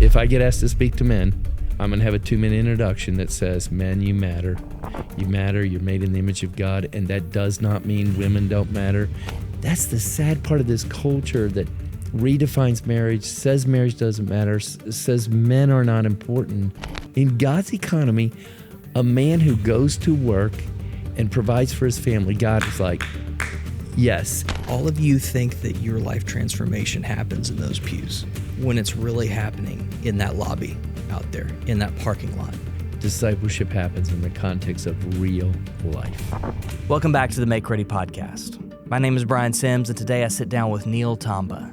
if I get asked to speak to men, I'm going to have a 2-minute introduction that says, men, you matter. You matter. You're made in the image of God. And that does not mean women don't matter. That's the sad part of this culture that redefines marriage, says marriage doesn't matter, says men are not important. In God's economy, a man who goes to work and provides for his family, God is like, yes. All of you think that your life transformation happens in those pews when it's really happening in that lobby out there, in that parking lot. Discipleship happens in the context of real life. Welcome back to the MakeReady podcast. My name is Brian Sims, and today I sit down with Neil Tomba.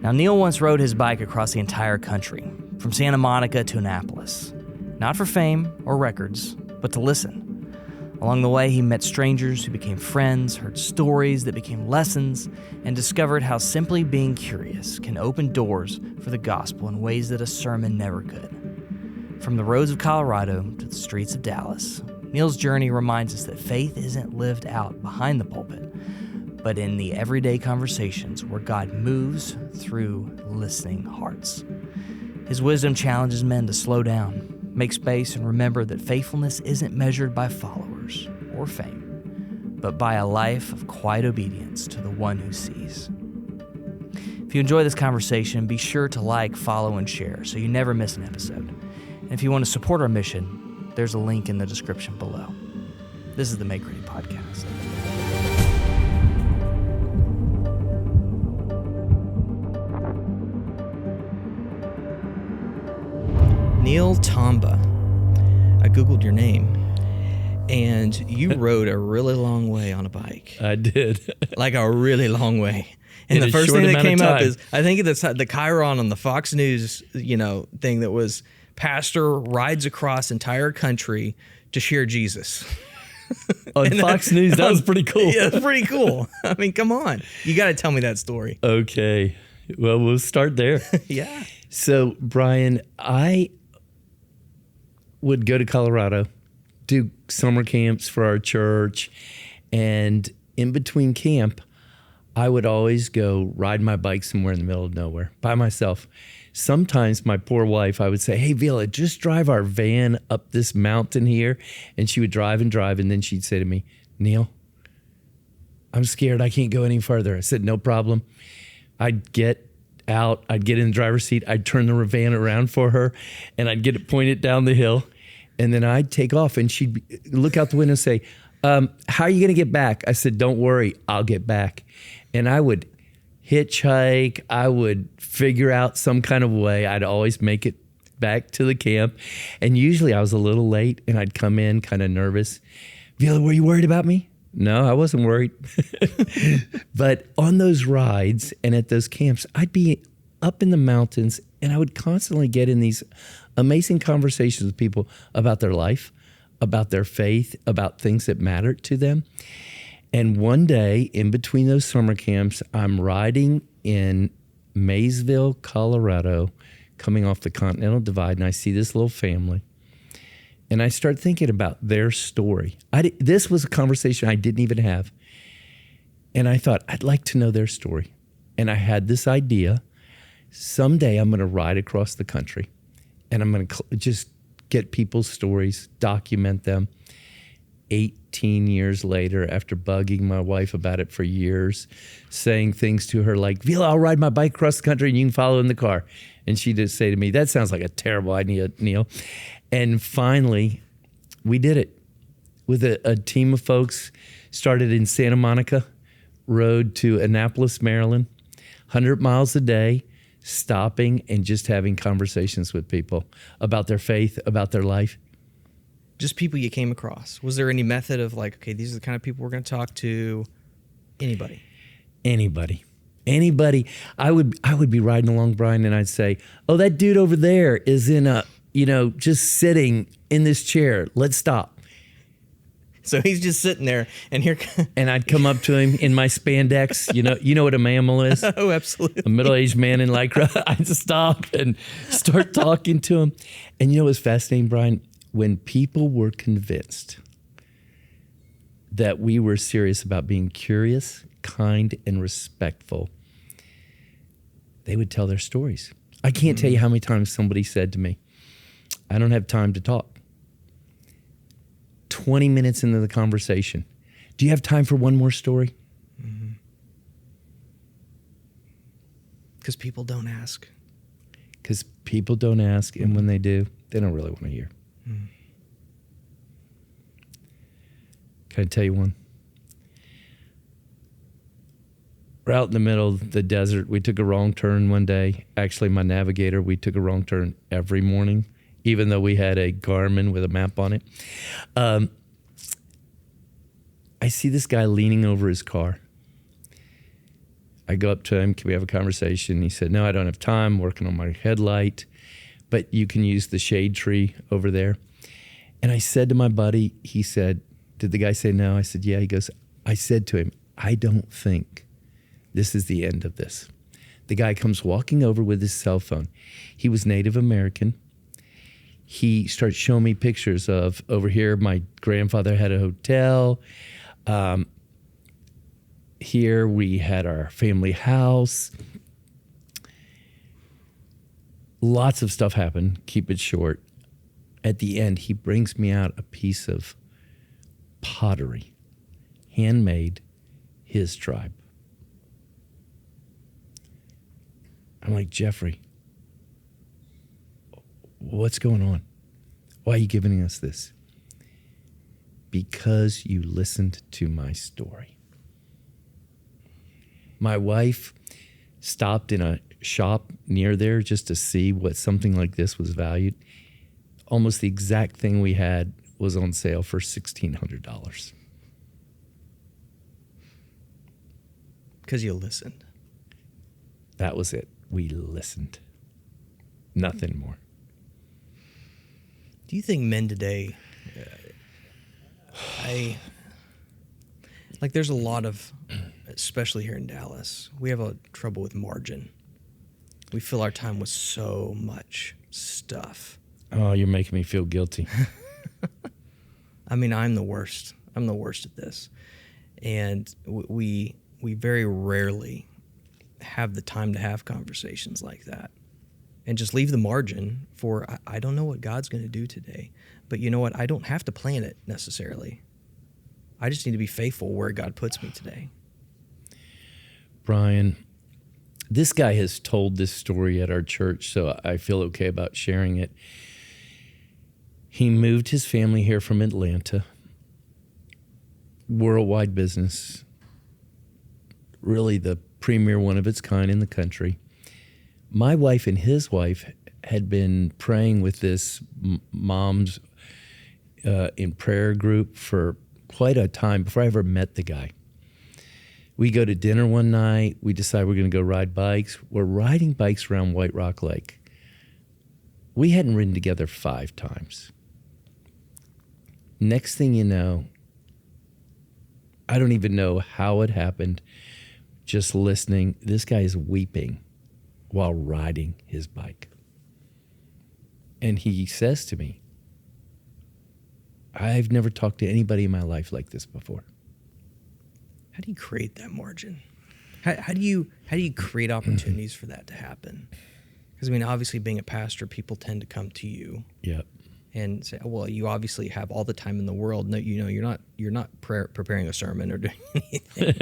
Now, Neil once rode his bike across the entire country, from Santa Monica to Annapolis. Not for fame or records, but to listen. Along the way, he met strangers who became friends, heard stories that became lessons, and discovered how simply being curious can open doors for the gospel in ways that a sermon never could. From the roads of Colorado to the streets of Dallas, Neil's journey reminds us that faith isn't lived out behind the pulpit, but in the everyday conversations where God moves through listening hearts. His wisdom challenges men to slow down, make space, and remember that faithfulness isn't measured by followers or fame, but by a life of quiet obedience to the one who sees. If you enjoy this conversation, be sure to like, follow, and share so you never miss an episode. And if you want to support our mission, there's a link in the description below. This is the MakeReady podcast. Neil Tomba. I Googled your name, and you rode a really long way on a bike. I did. Like a really long way. And In the a first short thing that amount of came up time. is, I think it's the Chiron on the Fox News, thing that was, pastor rides across entire country to share Jesus. On Fox News, that was pretty cool. Yeah, it's pretty cool. I mean, come on. You got to tell me that story. Okay. Well, we'll start there. Yeah. So, Brian, I would go to Colorado, do summer camps for our church, and in between camp, I would always go ride my bike somewhere in the middle of nowhere by myself. Sometimes my poor wife, I would say, hey, Vila, just drive our van up this mountain here. And she would drive, and then she'd say to me, Neil, I'm scared. I can't go any further. I said, no problem. I'd get out. I'd get in the driver's seat. I'd turn the van around for her, and I'd get it pointed down the hill. And then I'd take off, and she'd look out the window and say, how are you going to get back? I said, don't worry, I'll get back. And I would hitchhike. I would figure out some kind of way. I'd always make it back to the camp. And usually I was a little late, and I'd come in kind of nervous. Vila, were you worried about me? No, I wasn't worried. But on those rides and at those camps, I'd be up in the mountains, and I would constantly get in these amazing conversations with people about their life, about their faith, about things that matter to them. And one day, in between those summer camps, I'm riding in Maysville, Colorado, coming off the Continental Divide, and I see this little family. And I start thinking about their story. This was a conversation I didn't even have. And I thought, I'd like to know their story. And I had this idea. Someday I'm going to ride across the country, and I'm going to just get people's stories, document them. 18 years later, after bugging my wife about it for years, saying things to her like, Vila, I'll ride my bike across the country and you can follow in the car. And she'd just say to me, that sounds like a terrible idea, Neil. And finally, we did it with a team of folks. Started in Santa Monica, rode to Annapolis, Maryland, 100 miles a day, stopping and just having conversations with people about their faith, about their life. Just people you came across. Was there any method of like, okay, these are the kind of people we're going to talk to? Anybody. I would be riding along, Brian, and I'd say, oh, that dude over there is in just sitting in this chair. Let's stop. So he's just sitting there, and here. And I'd come up to him in my spandex. You know what a mammal is? Oh, absolutely. A middle-aged man in lycra. I'd stop and start talking to him. And what's fascinating, Brian? When people were convinced that we were serious about being curious, kind, and respectful, they would tell their stories. I can't tell you how many times somebody said to me, I don't have time to talk. 20 minutes into the conversation, do you have time for one more story? Because people don't ask. Because people don't ask, and when they do, they don't really want to hear. Can I tell you one? We're out in the middle of the desert. We took a wrong turn one day. Actually, my navigator, we took a wrong turn every morning, even though we had a Garmin with a map on it. I see this guy leaning over his car. I go up to him, can we have a conversation? He said, no, I don't have time, I'm working on my headlight, but you can use the shade tree over there. And I said to my buddy, he said, did the guy say no? I said, yeah. He goes, I said to him, I don't think this is the end of this. The guy comes walking over with his cell phone. He was Native American. He starts showing me pictures of over here, my grandfather had a hotel. Here we had our family house. Lots of stuff happened. Keep it short. At the end, he brings me out a piece of pottery, handmade, his tribe. I'm like, Jeffrey, what's going on? Why are you giving us this? Because you listened to my story. My wife stopped in a shop near there just to see what something like this was valued. Almost the exact thing we had was on sale for $1,600. Because you listened. That was it. We listened. Nothing more. Do you think men today, there's a lot of, especially here in Dallas, we have a trouble with margin. We fill our time with so much stuff. Oh, you're making me feel guilty. I mean, I'm the worst. I'm the worst at this. And we very rarely have the time to have conversations like that. And just leave the margin for, I don't know what God's going to do today. But you know what? I don't have to plan it necessarily. I just need to be faithful where God puts me today. Brian, this guy has told this story at our church, so I feel okay about sharing it. He moved his family here from Atlanta. Worldwide business. Really the premier one of its kind in the country. My wife and his wife had been praying with this moms in prayer group for quite a time before I ever met the guy. We go to dinner one night. We decide we're going to go ride bikes. We're riding bikes around White Rock Lake. We hadn't ridden together 5 times. Next thing you know, I don't even know how it happened. Just listening, this guy is weeping while riding his bike. And he says to me, I've never talked to anybody in my life like this before. How do you create that margin? How do you create opportunities for that to happen? Because I mean, obviously, being a pastor, people tend to come to you. Yep. And say, well, you obviously have all the time in the world. No, you're not preparing a sermon or doing anything.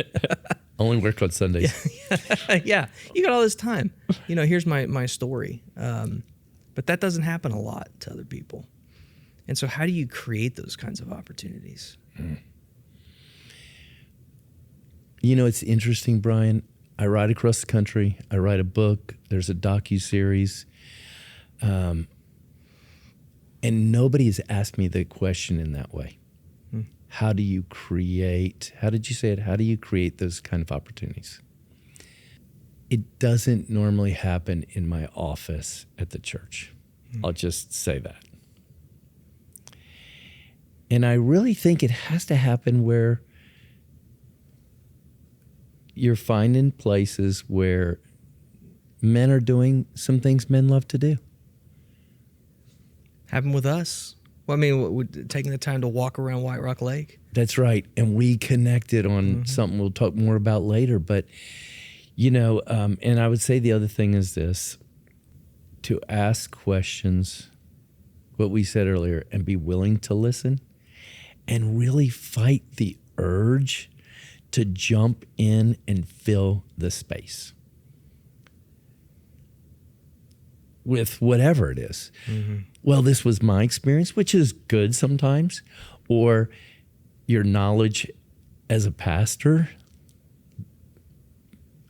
Only work on Sundays. Yeah, you got all this time. Here's my story. But that doesn't happen a lot to other people. And so how do you create those kinds of opportunities? It's interesting, Brian. I ride across the country. I write a book. There's a docuseries. And nobody has asked me the question in that way. How did you create those kind of opportunities? It doesn't normally happen in my office at the church. I'll just say that. And I really think it has to happen where you're finding places where men are doing some things men love to do. Happened with us. Well, I mean, taking the time to walk around White Rock Lake. That's right. And we connected on something we'll talk more about later. But, and I would say the other thing is this. to ask questions, what we said earlier, and be willing to listen and really fight the urge to jump in and fill the space with whatever it is. Mm-hmm. Well, this was my experience, which is good sometimes, or your knowledge as a pastor.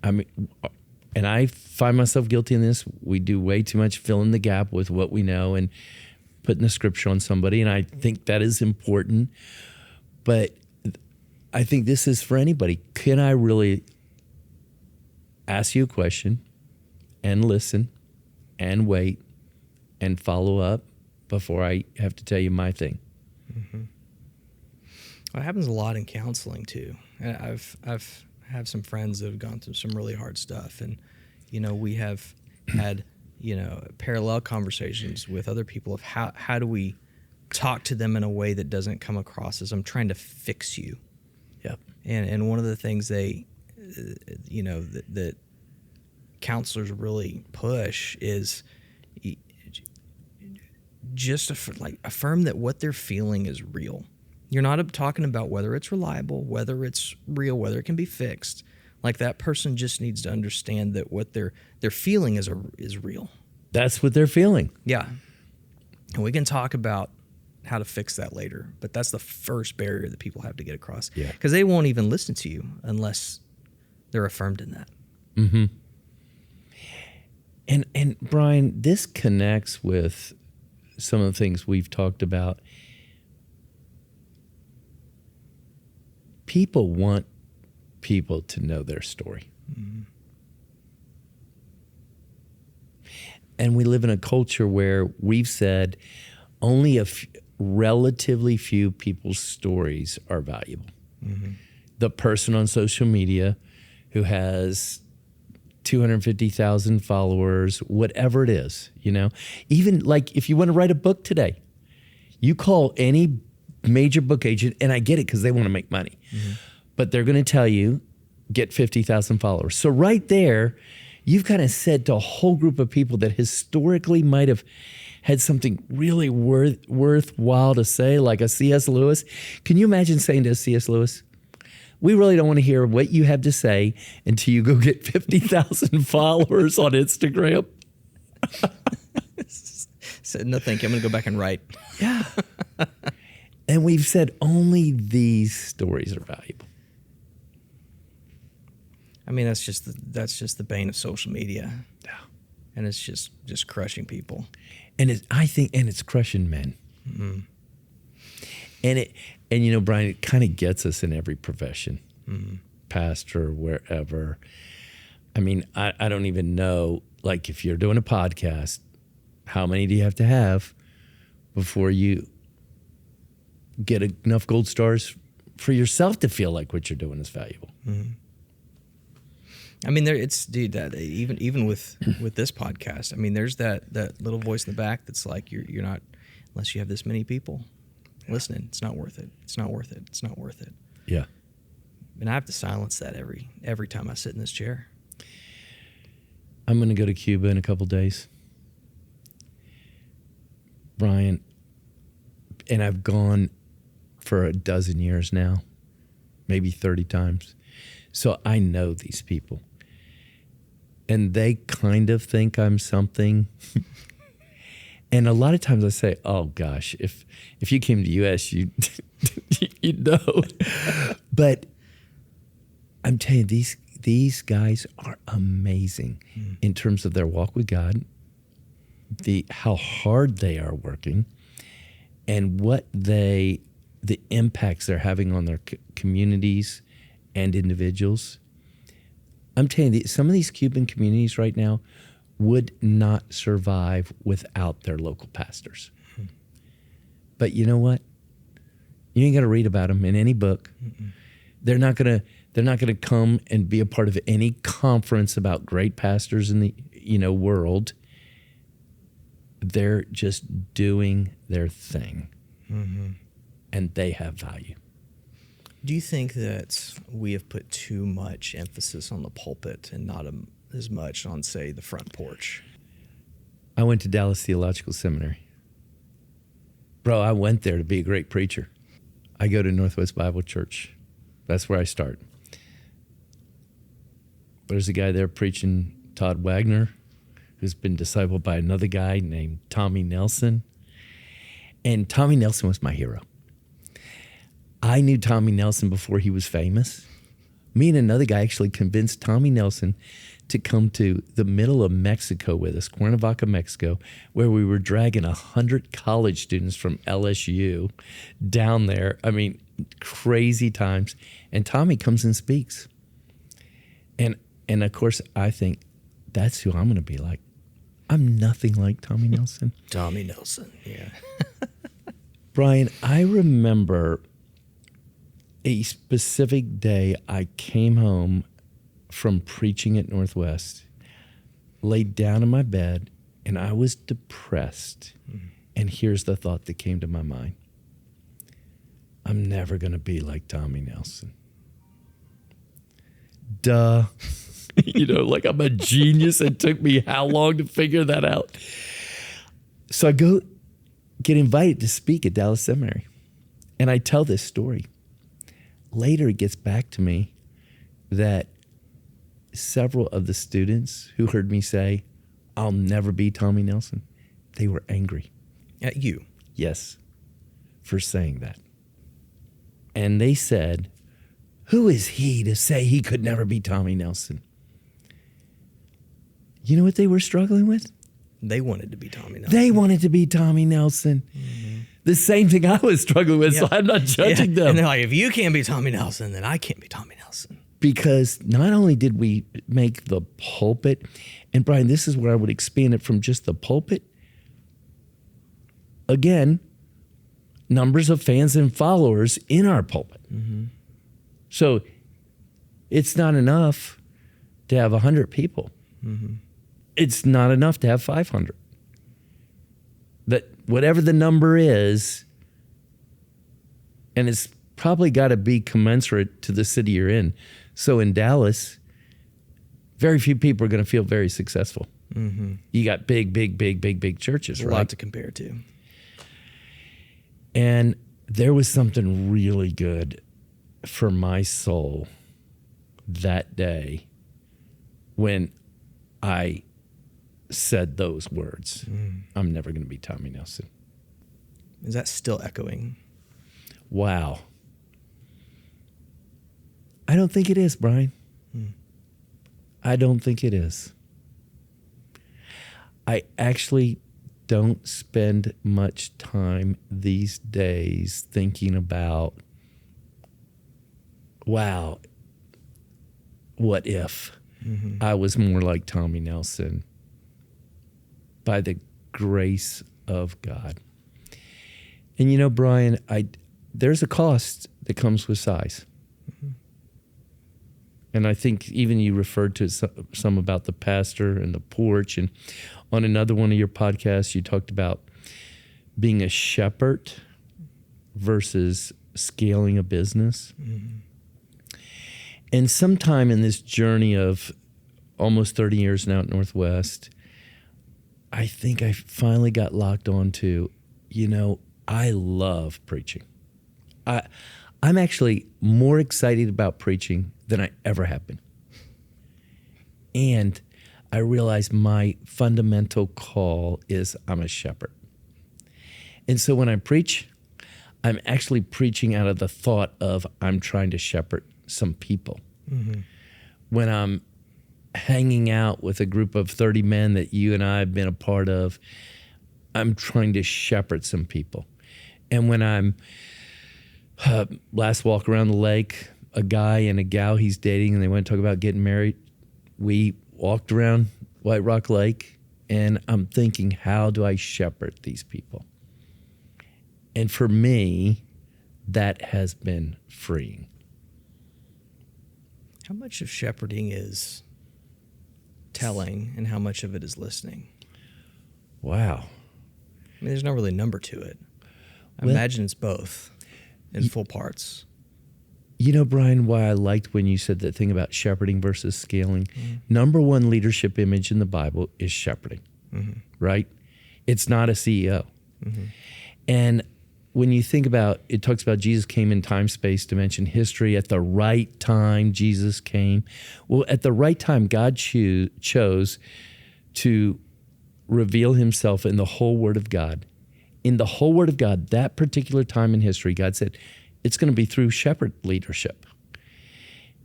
I mean, and I find myself guilty in this. We do way too much filling the gap with what we know and putting the scripture on somebody, and I think that is important. But I think this is for anybody. Can I really ask you a question and listen and wait and follow up before I have to tell you my thing? Mm-hmm. Well, it happens a lot in counseling too. I've have some friends that have gone through some really hard stuff, and we have had parallel conversations with other people of how do we talk to them in a way that doesn't come across as I'm trying to fix you. Yep. And one of the things that counselors really push is just affirm that what they're feeling is real. You're not talking about whether it's reliable, whether it's real, whether it can be fixed. Like, that person just needs to understand that what they're feeling is real. That's what they're feeling. Yeah. And we can talk about how to fix that later, but that's the first barrier that people have to get across. Yeah. Because they won't even listen to you unless they're affirmed in that. Mm-hmm. And Brian, this connects with some of the things we've talked about. People want people to know their story. Mm-hmm. And we live in a culture where we've said only relatively few people's stories are valuable. Mm-hmm. The person on social media who has 250,000 followers, whatever it is, even like if you want to write a book today, you call any major book agent, and I get it because they want to make money, mm-hmm. but they're going to tell you, get 50,000 followers. So right there, you've kind of said to a whole group of people that historically might have had something really worthwhile to say, like a C.S. Lewis. Can you imagine saying to a C.S. Lewis, we really don't want to hear what you have to say until you go get 50,000 followers on Instagram? Said, no, thank you. I'm going to go back and write. Yeah. And we've said only these stories are valuable. I mean, that's just the bane of social media. Yeah. And it's just crushing people. And it's crushing men. Mm-hmm. And Brian, it kind of gets us in every profession, mm-hmm. pastor, wherever. I mean, I don't even know, like, if you're doing a podcast, how many do you have to have before you get enough gold stars for yourself to feel like what you're doing is valuable? Mm-hmm. I mean, that even with this podcast, I mean, there's that little voice in the back that's like, you're not, unless you have this many people listening, it's not worth it. It's not worth it. It's not worth it. Yeah. And I have to silence that every time I sit in this chair. I'm going to go to Cuba in a couple days, Brian, and I've gone for a dozen years now, maybe 30 times. So I know these people. And they kind of think I'm something. And a lot of times I say, oh gosh, if you came to the U.S., you'd know. But I'm telling you, these guys are amazing in terms of their walk with God, how hard they are working, and the impacts they're having on their communities and individuals. I'm telling you, some of these Cuban communities right now would not survive without their local pastors. Mm-hmm. But you know what? You ain't got to read about them in any book. Mm-mm. They're not gonna come and be a part of any conference about great pastors in the world. They're just doing their thing, mm-hmm. and they have value. Do you think that we have put too much emphasis on the pulpit and not as much on, say, the front porch? I went to Dallas Theological Seminary. Bro, I went there to be a great preacher. I go to Northwest Bible Church. That's where I start. There's a guy there preaching, Todd Wagner, who's been discipled by another guy named Tommy Nelson. And Tommy Nelson was my hero. I knew Tommy Nelson before he was famous. Me and another guy actually convinced Tommy Nelson to come to the middle of Mexico with us, Cuernavaca, Mexico, where we were dragging 100 college students from LSU down there. I mean, crazy times. And Tommy comes and speaks. And of course, I think that's who I'm going to be like. I'm nothing like Tommy Nelson. Tommy Nelson, yeah. Brian, I remember a specific day I came home from preaching at Northwest, laid down in my bed, and I was depressed. And here's the thought that came to my mind. I'm never going to be like Tommy Nelson. Duh. Like I'm a genius. It took me how long to figure that out? So I go get invited to speak at Dallas Seminary. And I tell this story. Later, it gets back to me that several of the students who heard me say, I'll never be Tommy Nelson, they were angry. At you? Yes, for saying that. And they said, who is he to say he could never be Tommy Nelson? You know what they were struggling with? They wanted to be Tommy Nelson. They wanted to be Tommy Nelson. Mm-hmm. The same thing I was struggling with, so I'm not judging them. And they're like, if you can't be Tommy Nelson, then I can't be Tommy Nelson. Because not only did we make the pulpit, and Brian, this is where I would expand it from just the pulpit. Again, numbers of fans and followers in our pulpit. Mm-hmm. So it's not enough to have 100 people. Mm-hmm. It's not enough to have 500. That whatever the number is, and it's probably got to be commensurate to the city you're in. So in Dallas, very few people are going to feel very successful. Mm-hmm. You got big churches, right? A lot to compare to. And there was something really good for my soul that day when I said those words. I'm never going to be Tommy Nelson. Is that still echoing? Wow. I don't think it is, Brian. I don't think it is. I actually don't spend much time these days thinking about, wow, what if I was more like Tommy Nelson? By the grace of God. And Brian, there's a cost that comes with size. Mm-hmm. And I think even you referred to some about the pastor and the porch. And on another one of your podcasts, you talked about being a shepherd versus scaling a business. Mm-hmm. And sometime in this journey of almost 30 years now at Northwest, I think I finally got locked onto, I love preaching. I'm actually more excited about preaching than I ever have been. And I realize my fundamental call is I'm a shepherd. And so when I preach, I'm actually preaching out of the thought of I'm trying to shepherd some people. Mm-hmm. When I'm hanging out with a group of 30 men that you and I have been a part of, I'm trying to shepherd some people. And when I'm last walk around the lake, a guy and a gal he's dating, and they want to talk about getting married, we walked around White Rock Lake, and I'm thinking, how do I shepherd these people? And for me, that has been freeing. How much of shepherding is telling and how much of it is listening? Wow. I mean, there's no really number to it. I imagine it's both in full parts. Brian, why I liked when you said that thing about shepherding versus scaling. Number one leadership image in the Bible is shepherding. right? It's not a CEO. And when you think about, it talks about Jesus came in time, space, dimension, history. At the right time, Jesus came. Well, at the right time, God chose to reveal himself in the whole Word of God. In the whole Word of God, that particular time in history, God said, it's going to be through shepherd leadership.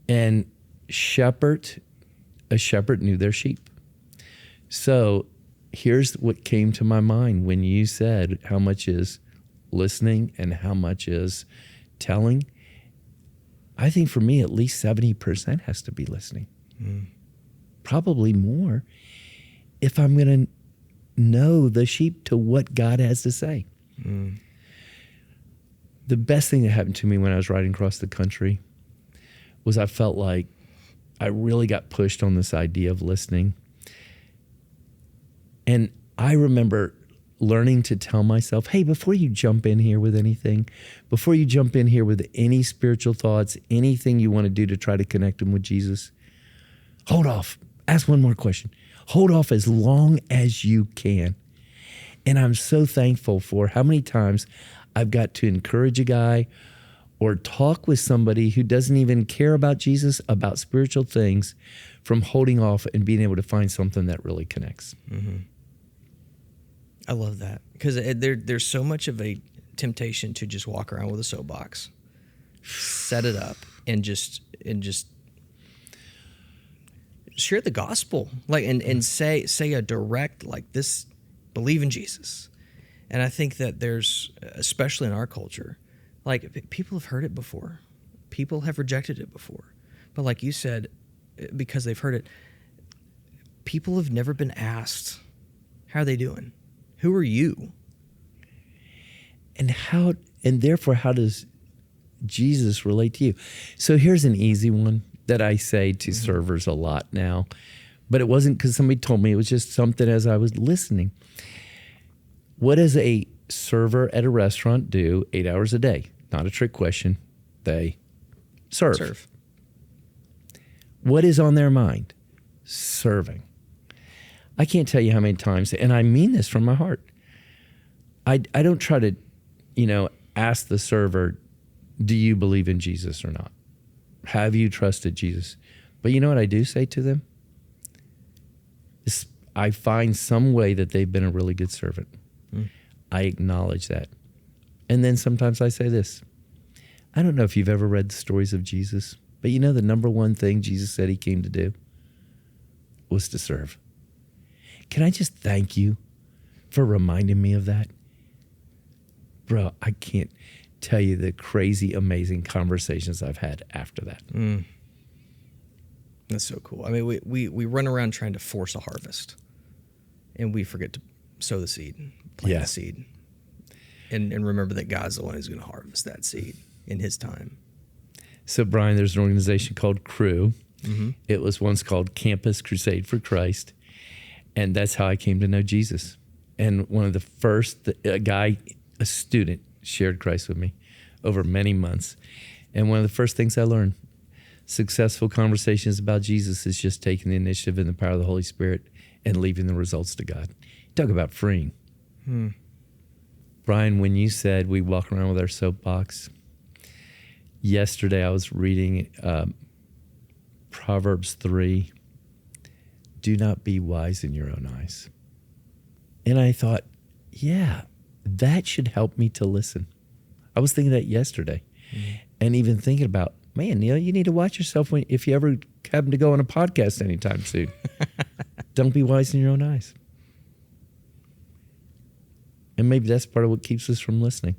And a shepherd knew their sheep. So here's what came to my mind when you said how much is listening and how much is telling. I think for me, at least 70% has to be listening. Probably more if I'm going to know the sheep to what God has to say. The best thing that happened to me when I was riding across the country was I felt like I really got pushed on this idea of listening. And I remember learning to tell myself, hey, before you jump in here with anything, before you jump in here with any spiritual thoughts, anything you want to do to try to connect them with Jesus, hold off. Ask one more question. Hold off as long as you can. And I'm so thankful for how many times I've got to encourage a guy or talk with somebody who doesn't even care about Jesus, about spiritual things, from holding off and being able to find something that really connects. I love that because there's so much of a temptation to just walk around with a soapbox, set it up, and just share the gospel, and say a direct like this, believe in Jesus. And I think that there's, especially in our culture, like people have heard it before, people have rejected it before, but like you said, because they've heard it, people have never been asked, how are they doing? Who are you? And therefore, how does Jesus relate to you? So here's an easy one that I say to servers a lot now, but it wasn't because somebody told me. It was just something as I was listening. What does a server at a restaurant do 8 hours a day? Not a trick question. They serve. What is on their mind? Serving. I can't tell you how many times, and I mean this from my heart. I don't try to, ask the server, do you believe in Jesus or not? Have you trusted Jesus? But you know what I do say to them? I find some way that they've been a really good servant. I acknowledge that. And then sometimes I say this. I don't know if you've ever read the stories of Jesus, but the number one thing Jesus said he came to do was to serve. Can I just thank you for reminding me of that? Bro, I can't tell you the crazy, amazing conversations I've had after that. That's so cool. I mean, we run around trying to force a harvest, and we forget to sow the seed, plant the seed, and remember that God's the one who's going to harvest that seed in his time. So, Brian, there's an organization called Crew. It was once called Campus Crusade for Christ. And that's how I came to know Jesus. And one of the first, a student, shared Christ with me over many months. And one of the first things I learned, successful conversations about Jesus is just taking the initiative and the power of the Holy Spirit and leaving the results to God. Talk about freeing. Brian, when you said we walk around with our soapbox, yesterday I was reading Proverbs 3. Do not be wise in your own eyes. And I thought, that should help me to listen. I was thinking that yesterday. And even thinking about, man, Neil, you need to watch yourself if you ever happen to go on a podcast anytime soon. Don't be wise in your own eyes. And maybe that's part of what keeps us from listening.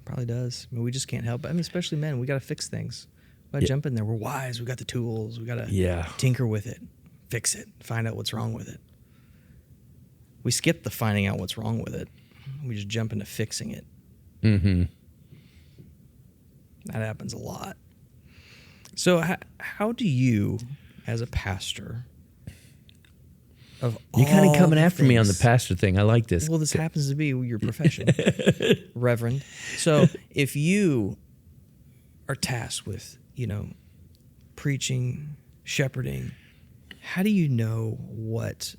Probably does. I mean, we just can't help it. I mean, especially men, we got to fix things. We got to jump in there. We're wise. We got the tools. We got to tinker with it. Fix it, find out what's wrong with it. We skip the finding out what's wrong with it. We just jump into fixing it. That happens a lot. So how do you, as a pastor, you're kind of coming after me on the pastor thing. I like this. Well, this happens to be your profession, Reverend. So if you are tasked with, preaching, shepherding, how do you know what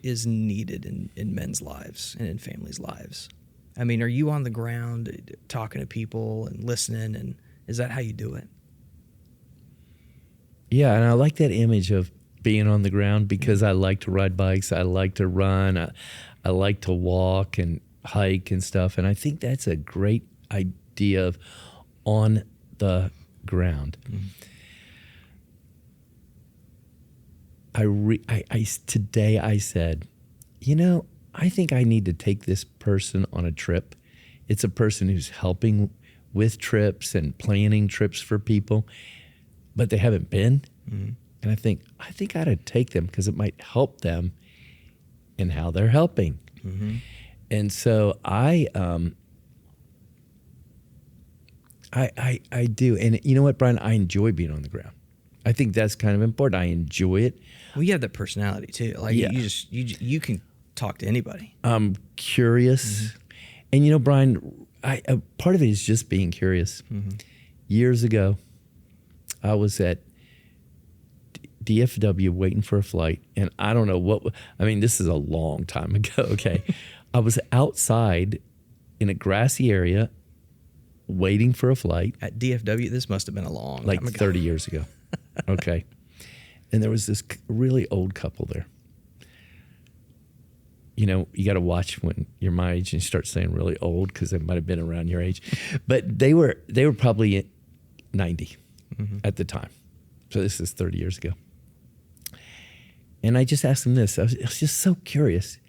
is needed in men's lives and in families' lives? I mean, are you on the ground talking to people and listening, and is that how you do it? Yeah, and I like that image of being on the ground because I like to ride bikes, I like to run, I like to walk and hike and stuff, and I think that's a great idea of on the ground. Today I said, I think I need to take this person on a trip. It's a person who's helping with trips and planning trips for people, but they haven't been. And I think I ought to take them because it might help them in how they're helping. And so I do. And you know what, Brian? I enjoy being on the ground. I think that's kind of important. I enjoy it. Well, you have that personality too. Like you can talk to anybody. I'm curious. And Brian, part of it is just being curious. Years ago, I was at DFW waiting for a flight, and I don't know this is a long time ago, okay? I was outside in a grassy area waiting for a flight. At DFW, this must have been a long time ago. 30 years ago. Okay. And there was this really old couple there. You got to watch when you're my age and you start saying really old because they might have been around your age. But they were probably 90 at the time. So this is 30 years ago. And I just asked them this. I was just so curious.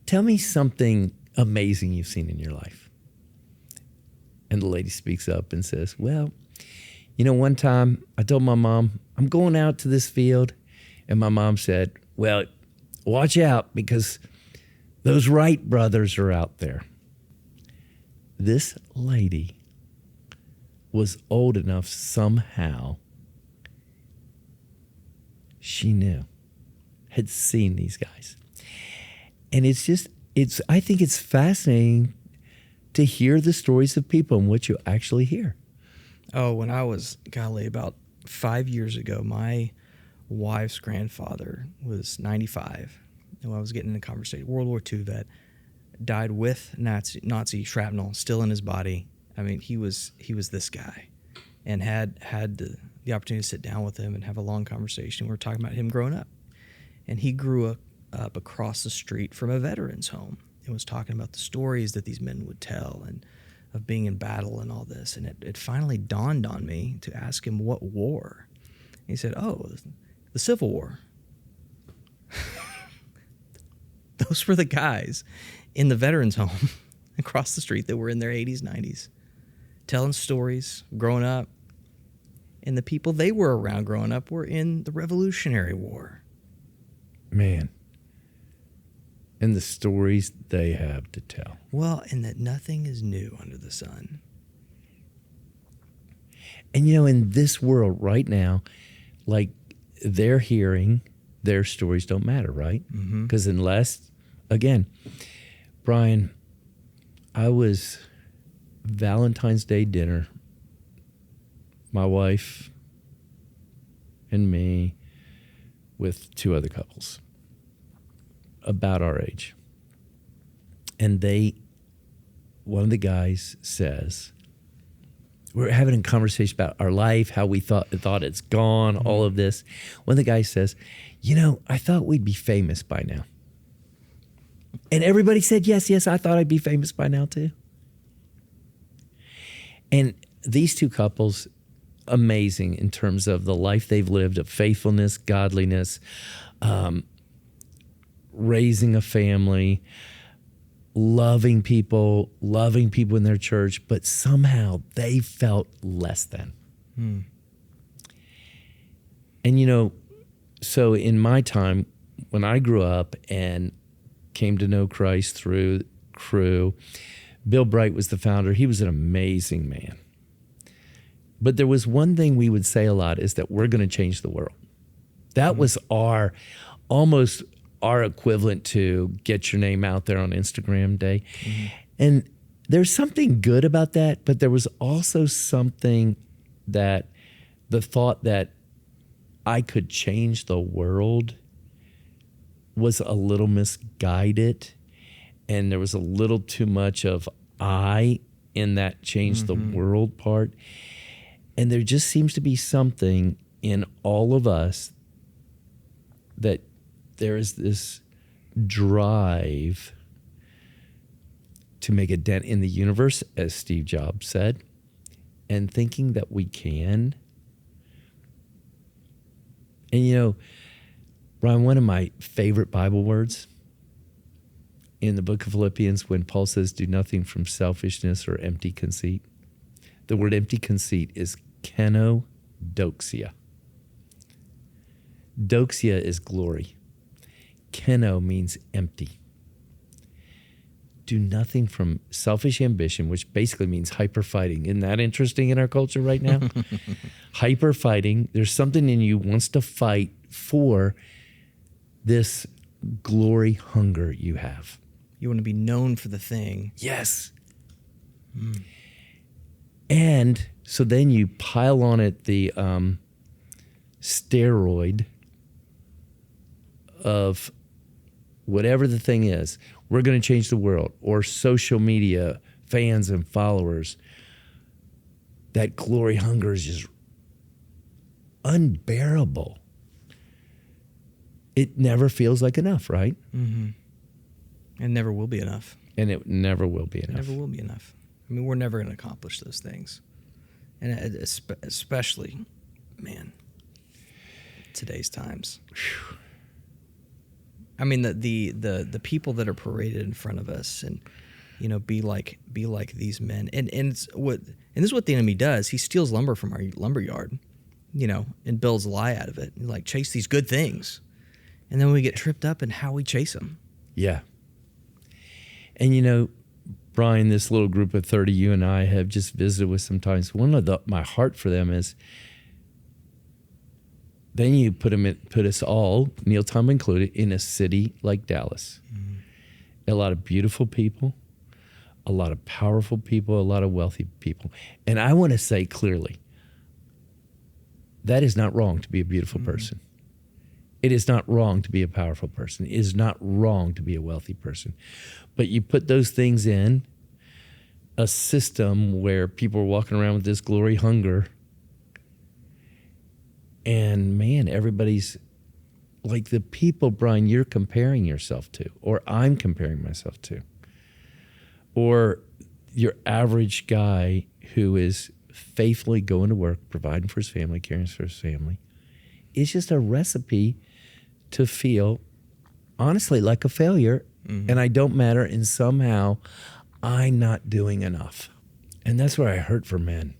Tell me something amazing you've seen in your life. And the lady speaks up and says, well, one time I told my mom, I'm going out to this field. And my mom said, well, watch out because those Wright brothers are out there. This lady was old enough somehow. She knew, had seen these guys. And I think it's fascinating to hear the stories of people and what you actually hear. Oh, when I was, about 5 years ago, my wife's grandfather was 95. And I was getting in a conversation, World War II vet, died with Nazi shrapnel still in his body. I mean, he was this guy, and had the opportunity to sit down with him and have a long conversation. We were talking about him growing up, and he grew up across the street from a veteran's home and was talking about the stories that these men would tell and of being in battle and all this. And it finally dawned on me to ask him what war. He said, oh, the Civil War. Those were the guys in the veterans home across the street that were in their 80s, 90s, telling stories, growing up. And the people they were around growing up were in the Revolutionary War. Man. And the stories they have to tell. Well, and that nothing is new under the sun. And in this world right now, like they're hearing their stories don't matter, right? Because unless, again, Brian, I was Valentine's Day dinner, my wife and me with two other couples about our age. And one of the guys says, we're having a conversation about our life, how we thought it's gone, all of this. One of the guys says, I thought we'd be famous by now. And everybody said, yes, I thought I'd be famous by now too. And these two couples, amazing in terms of the life they've lived of faithfulness, godliness, raising a family, loving people in their church, but somehow they felt less than. And so in my time, when I grew up and came to know Christ through Crew, Bill Bright was the founder. He was an amazing man. But there was one thing we would say a lot is that we're going to change the world. That was almost our equivalent to get your name out there on Instagram Day. And there's something good about that, but there was also something that the thought that I could change the world was a little misguided, and there was a little too much of I in that change the world part. And there just seems to be something in all of us that there is this drive to make a dent in the universe, as Steve Jobs said, and thinking that we can. And you know, Brian, one of my favorite Bible words in the book of Philippians, when Paul says, do nothing from selfishness or empty conceit, the word empty conceit is kenodoxia. Doxia is glory. Keno means empty. Do nothing from selfish ambition, which basically means hyper fighting. Isn't that interesting in our culture right now? Hyper fighting. There's something in you wants to fight for this glory hunger you have. You want to be known for the thing. Yes. And so then you pile on it the steroid of whatever the thing is. We're going to change the world, or social media, fans and followers. That glory hunger is just unbearable. It never feels like enough, right? Mm-hmm. It never will be enough. And it never will be enough. It never will be enough. I mean, we're never going to accomplish those things. And especially, man, today's times. Whew. I mean, the people that are paraded in front of us, and you know, be like these men, and this is what the enemy does. He steals lumber from our lumber yard, you know, and builds a lie out of it. And like chase these good things, and then we get tripped up in how we chase them. Yeah. And you know, Brian, this little group of 30 you and I have just visited with sometimes. One of my heart for them is, then you put us all, Neil Tomba included, in a city like Dallas. Mm-hmm. A lot of beautiful people, a lot of powerful people, a lot of wealthy people. And I want to say clearly, that is not wrong to be a beautiful person. It is not wrong to be a powerful person. It is not wrong to be a wealthy person. But you put those things in a system where people are walking around with this glory hunger. And man, everybody's like the people, Brian, you're comparing yourself to, or I'm comparing myself to, or your average guy who is faithfully going to work, providing for his family, caring for his family. It's just a recipe to feel, honestly, like a failure, and I don't matter, and somehow I'm not doing enough. And that's where I hurt for men.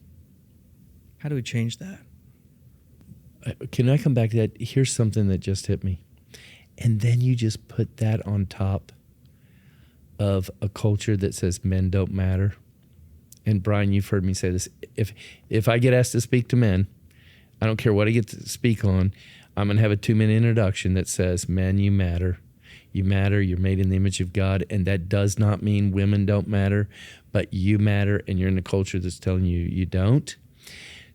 How do we change that? Can I come back to that? Here's something that just hit me. And then you just put that on top of a culture that says men don't matter. And Brian, you've heard me say this. If I get asked to speak to men, I don't care what I get to speak on, I'm going to have a 2-minute introduction that says, men, you matter. You matter. You're made in the image of God. And that does not mean women don't matter, but you matter, and you're in a culture that's telling you you don't.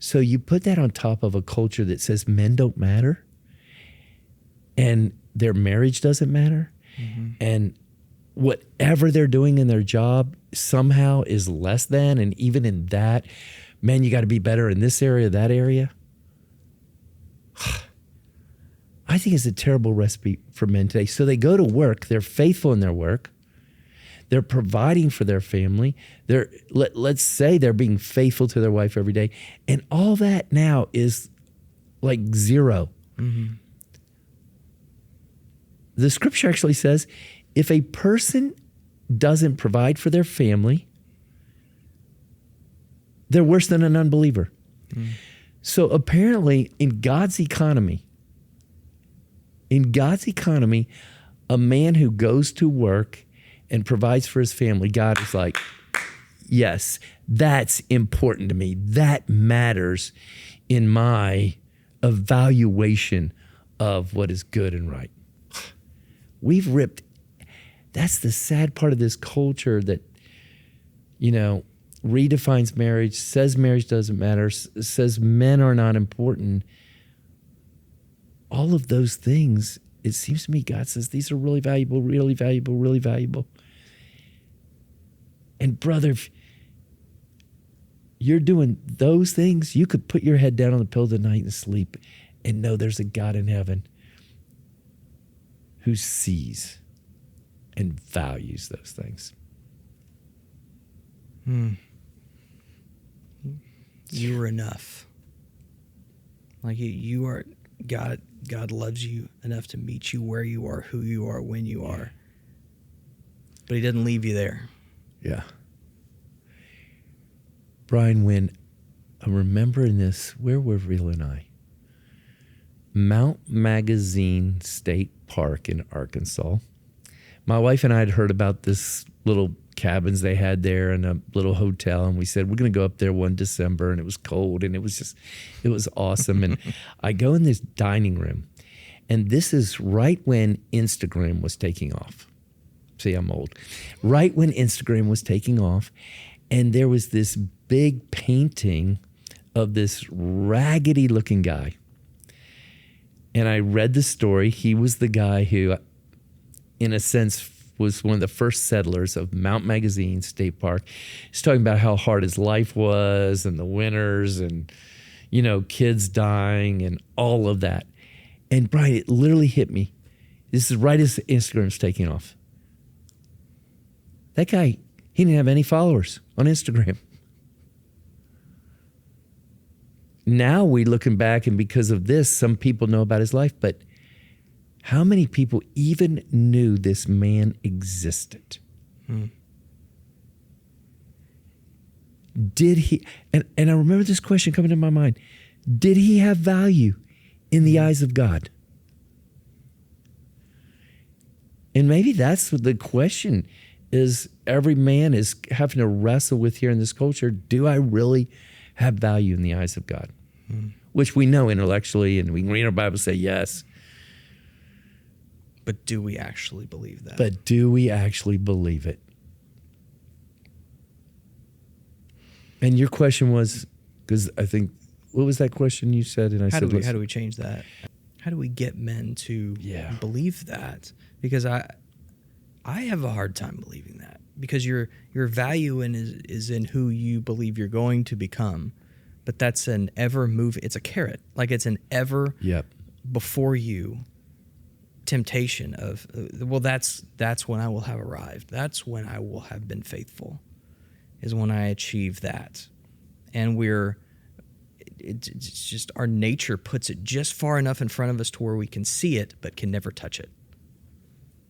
So you put that on top of a culture that says men don't matter and their marriage doesn't matter, and whatever they're doing in their job somehow is less than, and even in that, man, you got to be better in this area, that area. I think it's a terrible recipe for men today. So they go to work, they're faithful in their work, they're providing for their family. Let's say they're being faithful to their wife every day. And all that now is like zero. Mm-hmm. The scripture actually says, if a person doesn't provide for their family, they're worse than an unbeliever. Mm. So apparently in God's economy, a man who goes to work and provides for his family, God is like, yes, that's important to me. That matters in my evaluation of what is good and right. We've ripped, that's the sad part of this culture that, you know, redefines marriage, says marriage doesn't matter, says men are not important. All of those things it seems to me God says these are really valuable, really valuable, really valuable. And brother, if you're doing those things, you could put your head down on the pillow tonight and sleep and know there's a God in heaven who sees and values those things. You are enough. Like you are, God loves you enough to meet you where you are, who you are, when you are. But he doesn't leave you there. Yeah. Brian, when I'm remembering this, where were Real and I? Mount Magazine State Park in Arkansas. My wife and I had heard about this little cabins they had there in a little hotel, and we said, we're going to go up there one December, and it was cold, and it was awesome. And I go in this dining room, and this is right when Instagram was taking off. See, I'm old. Right when Instagram was taking off, and there was this big painting of this raggedy-looking guy. And I read the story. He was the guy who, in a sense, was one of the first settlers of Mount Magazine State Park. He's talking about how hard his life was and the winters and, kids dying and all of that. And Brian, it literally hit me. This is right as Instagram's taking off. That guy, he didn't have any followers on Instagram. Now we looking back, and because of this, some people know about his life, but how many people even knew this man existed? Did he, and I remember this question coming to my mind, did he have value in the eyes of God? And maybe that's what the question is every man is having to wrestle with here in this culture. Do I really have value in the eyes of God? Which we know intellectually, and we can read our Bible and say yes. But do we actually believe that? But do we actually believe it? And your question was, because I think, what was that question you said? And I how said, how do we change that? How do we get men to believe that? Because I have a hard time believing that, because your value is in who you believe you're going to become. But that's an ever moving, it's a carrot. Like it's an ever before you temptation of, well, that's when I will have arrived. That's when I will have been faithful, is when I achieve that. And it's just our nature puts it just far enough in front of us to where we can see it, but can never touch it.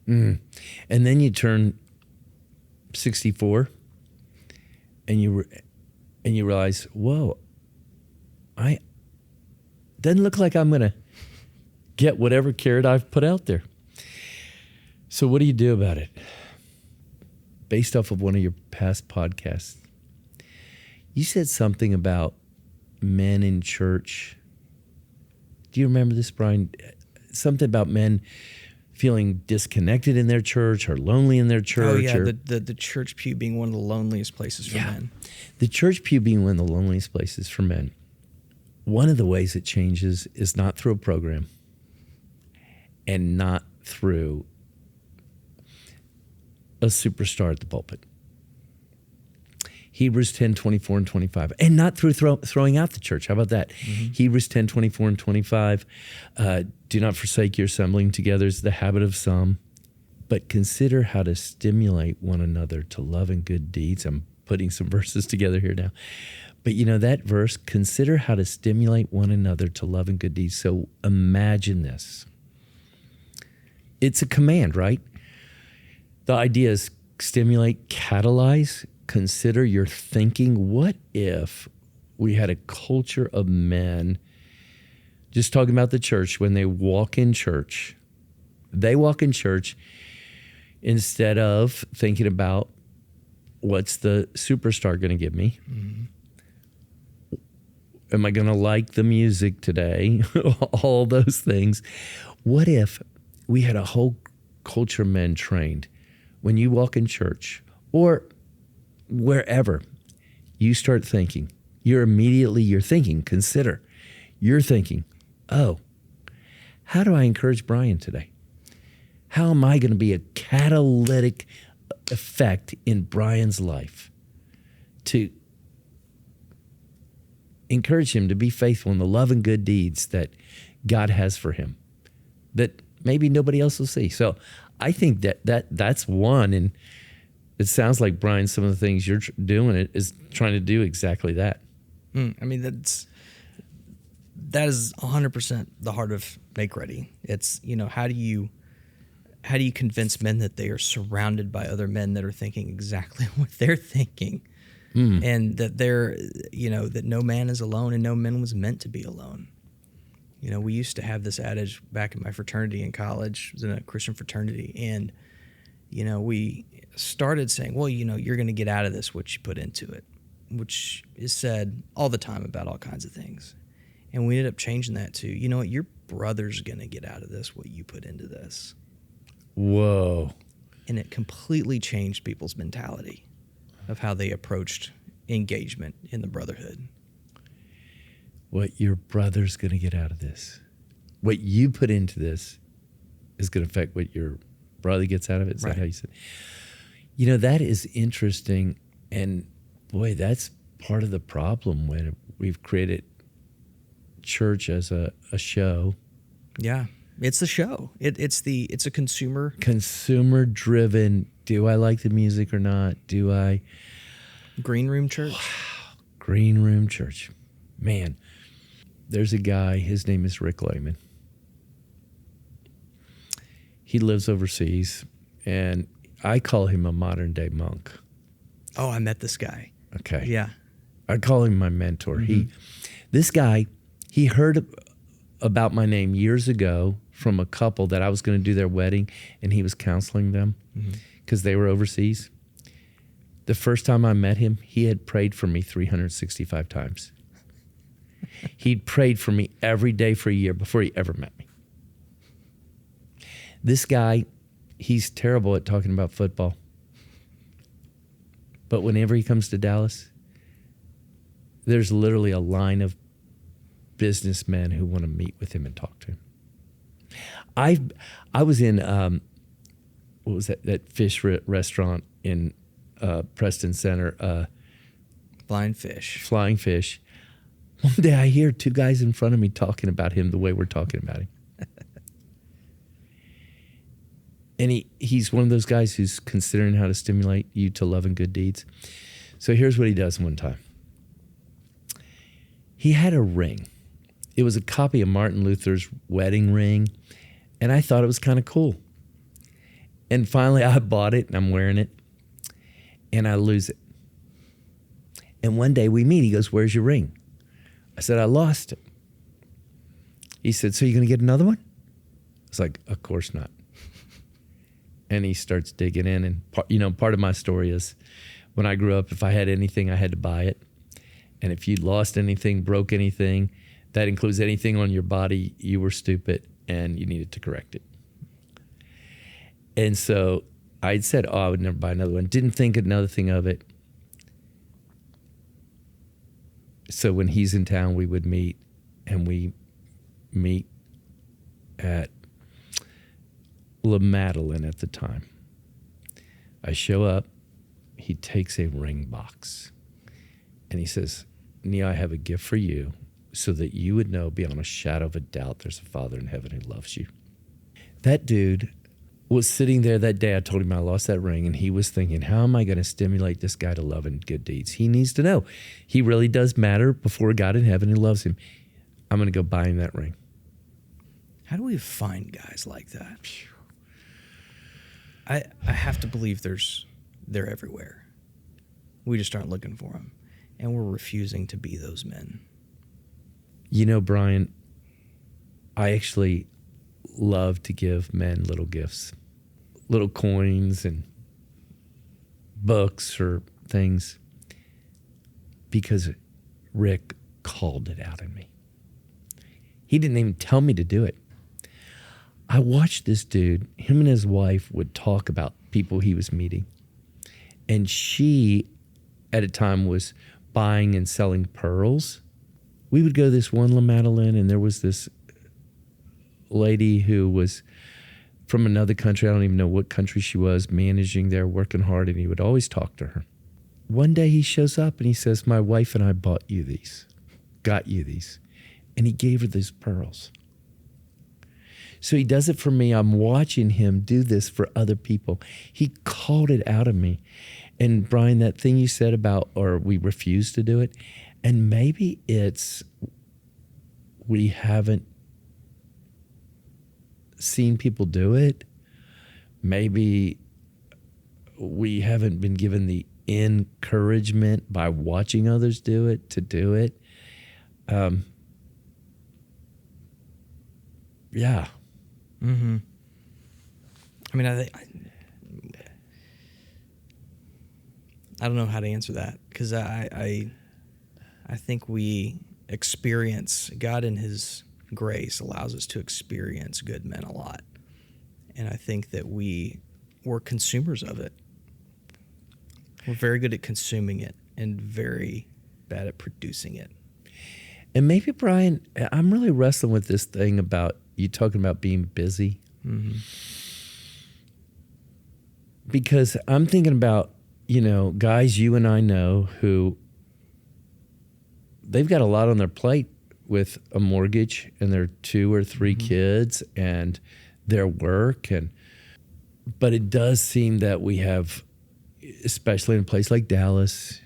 And then you turn 64 and you realize, whoa, doesn't look like I'm going to get whatever carrot I've put out there. So what do you do about it? Based off of one of your past podcasts, you said something about men in church. Do you remember this, Brian? Something about men feeling disconnected in their church or lonely in their church. Oh, yeah, the church pew being one of the loneliest places for men. The church pew being one of the loneliest places for men. One of the ways it changes is not through a program and not through a superstar at the pulpit. Hebrews 10, 24 and 25. And not through throwing out the church. How about that? Hebrews 10, 24 and 25. Do not forsake your assembling together as the habit of some, but consider how to stimulate one another to love and good deeds. I'm putting some verses together here now. But that verse, consider how to stimulate one another to love and good deeds. So imagine this. It's a command, right? The idea is stimulate, catalyze, consider your thinking. What if we had a culture of men, just talking about the church, when they walk in church, instead of thinking about what's the superstar going to give me? Am I going to like the music today? All those things. What if we had a whole culture of men trained when you walk in church or wherever, you start thinking, you're thinking, oh, how do I encourage Brian today? How am I going to be a catalytic effect in Brian's life to encourage him to be faithful in the love and good deeds that God has for him that maybe nobody else will see? So I think that's one, and it sounds like, Brian, some of the things you're doing is trying to do exactly that. I mean, that is 100% the heart of MakeReady. It's, how do you convince men that they are surrounded by other men that are thinking exactly what they're thinking, and that that no man is alone and no man was meant to be alone. We used to have this adage back in my fraternity in college. I was in a Christian fraternity, and we started saying, well, you're going to get out of this what you put into it, which is said all the time about all kinds of things. And we ended up changing that to, your brother's going to get out of this what you put into this. Whoa. And it completely changed people's mentality of how they approached engagement in the brotherhood. What your brother's going to get out of this, what you put into this, is going to affect what your brother gets out of it. Is right. That how you said? That is interesting. And boy, that's part of the problem when we've created church as a show. Yeah, it's the show. It's a consumer driven. Do I like the music or not? Do I? Green room church. Wow, green room church. Man, there's a guy. His name is Rick Lehman. He lives overseas, and I call him a modern day monk. Oh, I met this guy. Okay. Yeah. I call him my mentor. Mm-hmm. This guy, he heard about my name years ago from a couple that I was going to do their wedding, and he was counseling them because they were overseas. The first time I met him, he had prayed for me 365 times. He'd prayed for me every day for a year before he ever met me. This guy, he's terrible at talking about football. But whenever he comes to Dallas, there's literally a line of businessmen who want to meet with him and talk to him. I was in, what was that fish restaurant in Preston Center? Flying Fish. Flying Fish. One day I hear two guys in front of me talking about him the way we're talking about him. And he's one of those guys who's considering how to stimulate you to love and good deeds. So here's what he does one time. He had a ring. It was a copy of Martin Luther's wedding ring, and I thought it was kind of cool. And finally I bought it, and I'm wearing it, and I lose it. And one day we meet. He goes, "Where's your ring?" I said, "I lost it." He said, "So you're going to get another one?" I was like, "Of course not." And he starts digging in. And, part of my story is when I grew up, if I had anything, I had to buy it. And if you lost anything, broke anything, that includes anything on your body, you were stupid and you needed to correct it. And so I said, I would never buy another one. Didn't think another thing of it. So when he's in town, we would meet, and we meet at La Madeleine at the time. I show up, he takes a ring box, and he says, "Nia, I have a gift for you so that you would know beyond a shadow of a doubt there's a Father in heaven who loves you." That dude was sitting there that day. I told him I lost that ring, and he was thinking, how am I going to stimulate this guy to love and good deeds? He needs to know he really does matter before God in heaven who loves him. I'm going to go buy him that ring. How do we find guys like that? I have to believe they're everywhere. We just aren't looking for them, and we're refusing to be those men. Brian, I actually love to give men little gifts, little coins and books or things, because Rick called it out in me. He didn't even tell me to do it. I watched this dude, him and his wife would talk about people he was meeting. And she, at a time, was buying and selling pearls. We would go to this one La Madeleine, and there was this lady who was from another country. I don't even know what country she was, managing there, working hard, and he would always talk to her. One day he shows up and he says, my wife and I got you these. And he gave her these pearls. So he does it for me. I'm watching him do this for other people. He called it out of me. And Brian, that thing you said about, or we refuse to do it, and maybe it's we haven't seen people do it. Maybe we haven't been given the encouragement by watching others do it to do it. Yeah. Mm-hmm. I mean, I don't know how to answer that, because I think we experience, God in his grace allows us to experience good men a lot. And I think that we're consumers of it. We're very good at consuming it and very bad at producing it. And maybe, Brian, I'm really wrestling with this thing about you talking about being busy. Mm-hmm. Because I'm thinking about, guys you and I know who they've got a lot on their plate with a mortgage and their 2 or 3 kids and their work. But it does seem that we have, especially in a place like Dallas,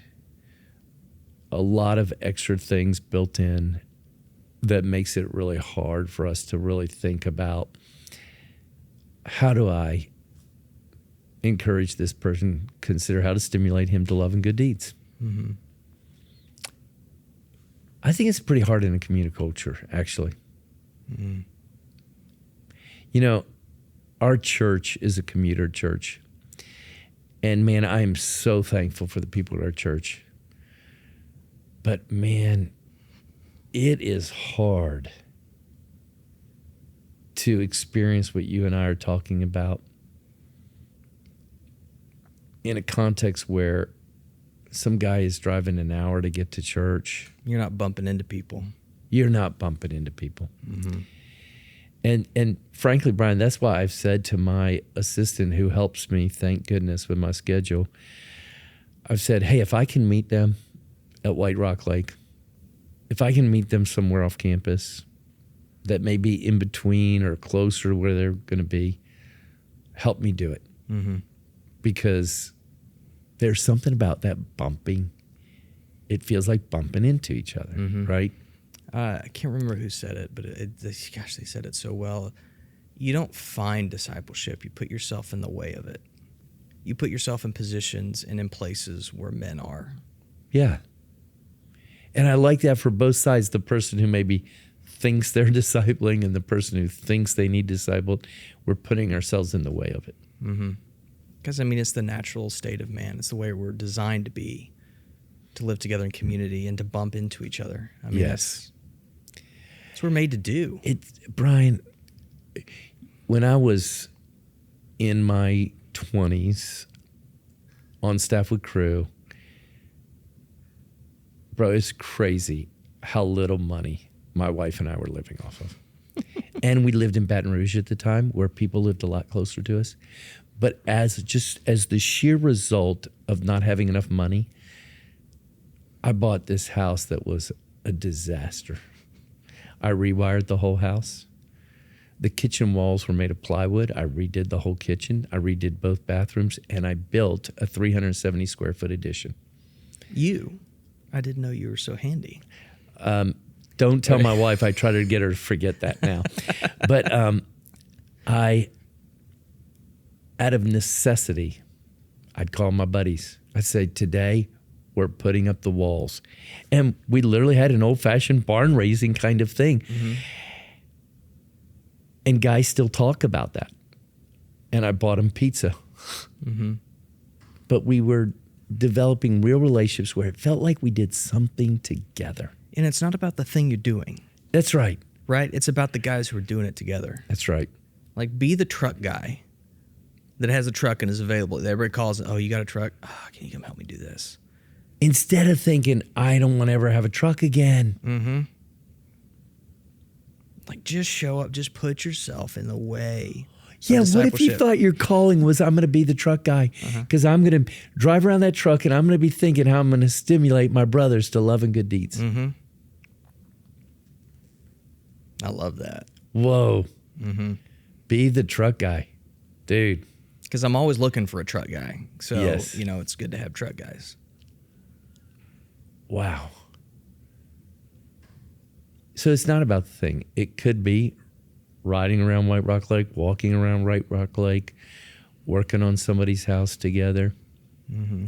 a lot of extra things built in that makes it really hard for us to really think about, how do I encourage this person, consider how to stimulate him to love and good deeds. Mm-hmm. I think it's pretty hard in a community culture, actually. Mm-hmm. Our church is a commuter church. And man, I am so thankful for the people at our church. But man, it is hard to experience what you and I are talking about in a context where some guy is driving an hour to get to church. You're not bumping into people. You're not bumping into people. Mm-hmm. And frankly, Brian, that's why I've said to my assistant who helps me, thank goodness, with my schedule, I've said, hey, if I can meet them at White Rock Lake, if I can meet them somewhere off campus that may be in between or closer to where they're going to be, help me do it. Mm-hmm. Because there's something about that bumping. It feels like bumping into each other, right? I can't remember who said it, but they said it so well. You don't find discipleship. You put yourself in the way of it. You put yourself in positions and in places where men are. Yeah. And I like that for both sides, the person who maybe thinks they're discipling and the person who thinks they need discipled. We're putting ourselves in the way of it. Because, it's the natural state of man. It's the way we're designed to be, to live together in community and to bump into each other. Yes. That's what we're made to do. Brian, when I was in my 20s on staff with Crew, bro, it's crazy how little money my wife and I were living off of. And we lived in Baton Rouge at the time, where people lived a lot closer to us. But as the sheer result of not having enough money, I bought this house that was a disaster. I rewired the whole house. The kitchen walls were made of plywood. I redid the whole kitchen. I redid both bathrooms, and I built a 370 square foot addition. I didn't know you were so handy. Don't tell my wife. I try to get her to forget that now. But out of necessity, I'd call my buddies. I'd say, today we're putting up the walls. And we literally had an old-fashioned barn raising kind of thing. Mm-hmm. And guys still talk about that. And I bought them pizza. Mm-hmm. But we were developing real relationships where it felt like we did something together. And it's not about the thing you're doing. That's right. Right? It's about the guys who are doing it together. That's right. Like, be the truck guy that has a truck and is available. Everybody calls, oh, you got a truck? Oh, can you come help me do this? Instead of thinking, I don't want to ever have a truck again. Mm-hmm. Like, just show up. Just put yourself in the way. Yeah, what if you discipleship. thought your calling was, I'm going to be the truck guy because I'm going to drive around that truck and I'm going to be thinking how I'm going to stimulate my brothers to love and good deeds. Mm-hmm. I love that. Whoa. Mm-hmm. Be the truck guy. Dude. Because I'm always looking for a truck guy. So, Yes. it's good to have truck guys. Wow. So it's not about the thing. It could be riding around White Rock Lake, walking around White Rock Lake, working on somebody's house together. Mm-hmm.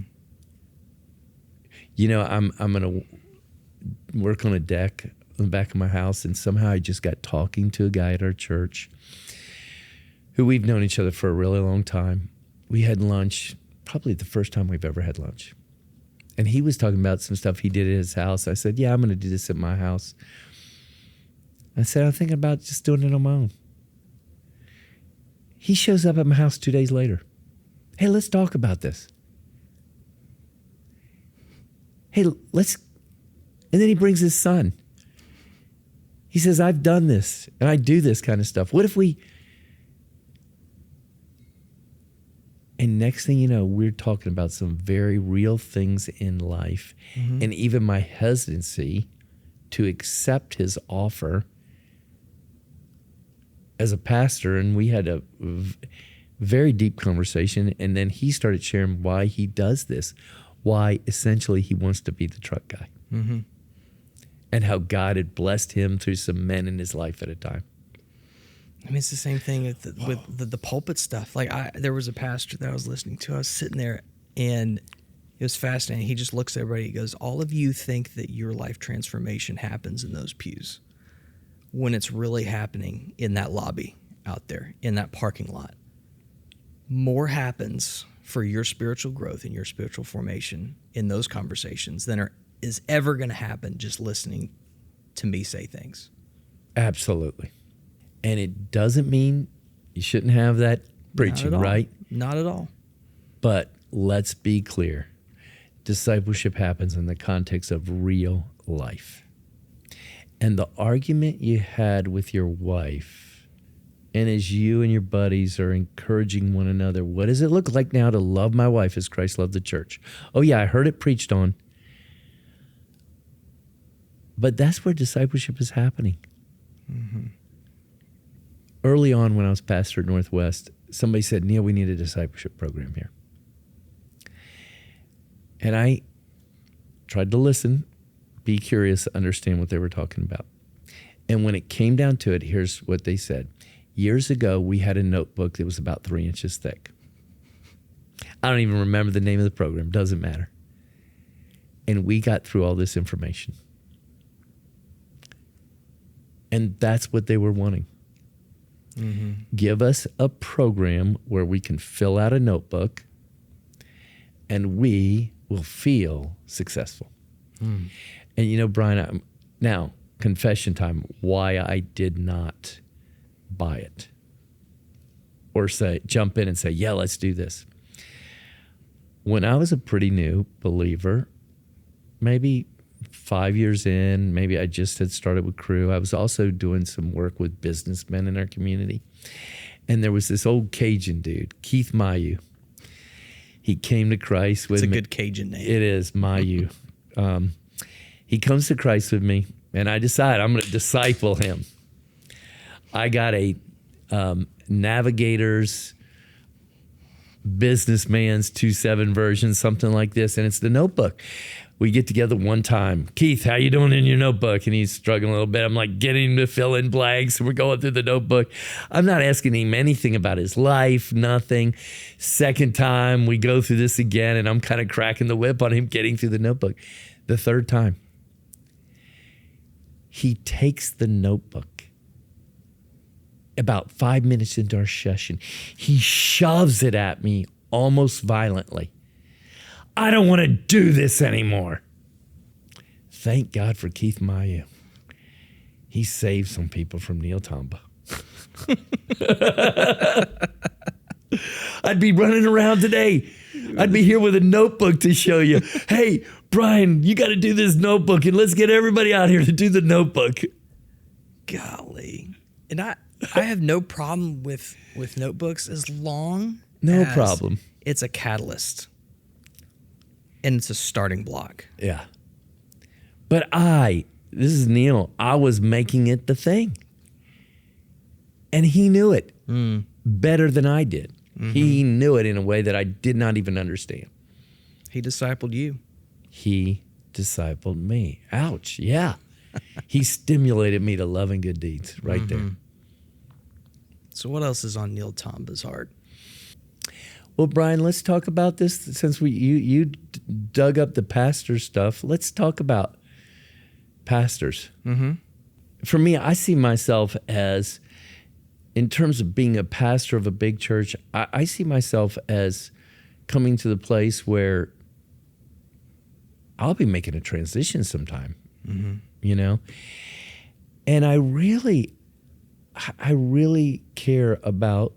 I'm going to work on a deck on the back of my house, and somehow I just got talking to a guy at our church who we've known each other for a really long time. We had lunch, probably the first time we've ever had lunch. And he was talking about some stuff he did at his house. I said, yeah, I'm going to do this at my house. I said, I'm thinking about just doing it on my own. He shows up at my house 2 days later. Hey, let's talk about this. Hey, let's... And then he brings his son. He says, I've done this, and I do this kind of stuff. What if we... And next thing you know, we're talking about some very real things in life. Mm-hmm. And even my hesitancy to accept his offer as a pastor. And we had a very deep conversation. And then he started sharing why he does this, why essentially he wants to be the truck guy. Mm-hmm. And how God had blessed him through some men in his life at a time. I mean, it's the same thing with the pulpit stuff. Like, there was a pastor that I was listening to. I was sitting there, and it was fascinating. He just looks at everybody. He goes, all of you think that your life transformation happens in those pews when it's really happening in that lobby out there, in that parking lot. More happens for your spiritual growth and your spiritual formation in those conversations than is ever going to happen just listening to me say things. Absolutely. And it doesn't mean you shouldn't have that preaching, right? Not at all. But let's be clear. Discipleship happens in the context of real life. And the argument you had with your wife, and as you and your buddies are encouraging one another, what does it look like now to love my wife as Christ loved the church? Oh yeah, I heard it preached on. But that's where discipleship is happening. Mm-hmm. Early on when I was pastor at Northwest, somebody said, Neil, we need a discipleship program here. And I tried to listen, be curious, understand what they were talking about. And when it came down to it, here's what they said. Years ago, we had a notebook that was about 3 inches thick. I don't even remember the name of the program. Doesn't matter. And we got through all this information. And that's what they were wanting. Mm-hmm. Give us a program where we can fill out a notebook and we will feel successful. Mm. And Brian, now, confession time, why I did not buy it or jump in and say, yeah, let's do this. When I was a pretty new believer, maybe 5 years in, maybe I just had started with Crew. I was also doing some work with businessmen in our community. And there was this old Cajun dude, Keith Mayu. He came to Christ with me. It's a good Cajun name. It is, Mayu. He comes to Christ with me, and I decide I'm going to disciple him. I got a Navigator's Businessman's 2.7 version, something like this, and it's the notebook. We get together one time. Keith, how you doing in your notebook? And he's struggling a little bit. I'm like getting him to fill in blanks. We're going through the notebook. I'm not asking him anything about his life, nothing. Second time, we go through this again, and I'm kind of cracking the whip on him getting through the notebook. The third time, he takes the notebook. About 5 minutes into our session, he shoves it at me almost violently. I don't want to do this anymore. Thank God for Keith Mayu. He saved some people from Neil Tomba. I'd be running around today. I'd be here with a notebook to show you. Hey, Brian, you got to do this notebook, and let's get everybody out here to do the notebook. Golly. And I have no problem with notebooks as long No as problem. it's a catalyst and it's a starting block. Yeah. But this is Neil, I was making it the thing. And he knew it better than I did. He knew it in a way that I did not even understand. He discipled you. He discipled me. Ouch. Yeah. He stimulated me to love and good deeds right there. So what else is on Neil Tomba's heart? Well, Brian, let's talk about this since you dug up the pastor stuff. Let's talk about pastors. For me, I see myself as, in terms of being a pastor of a big church, I see myself as coming to the place where I'll be making a transition sometime, you know? And I really care about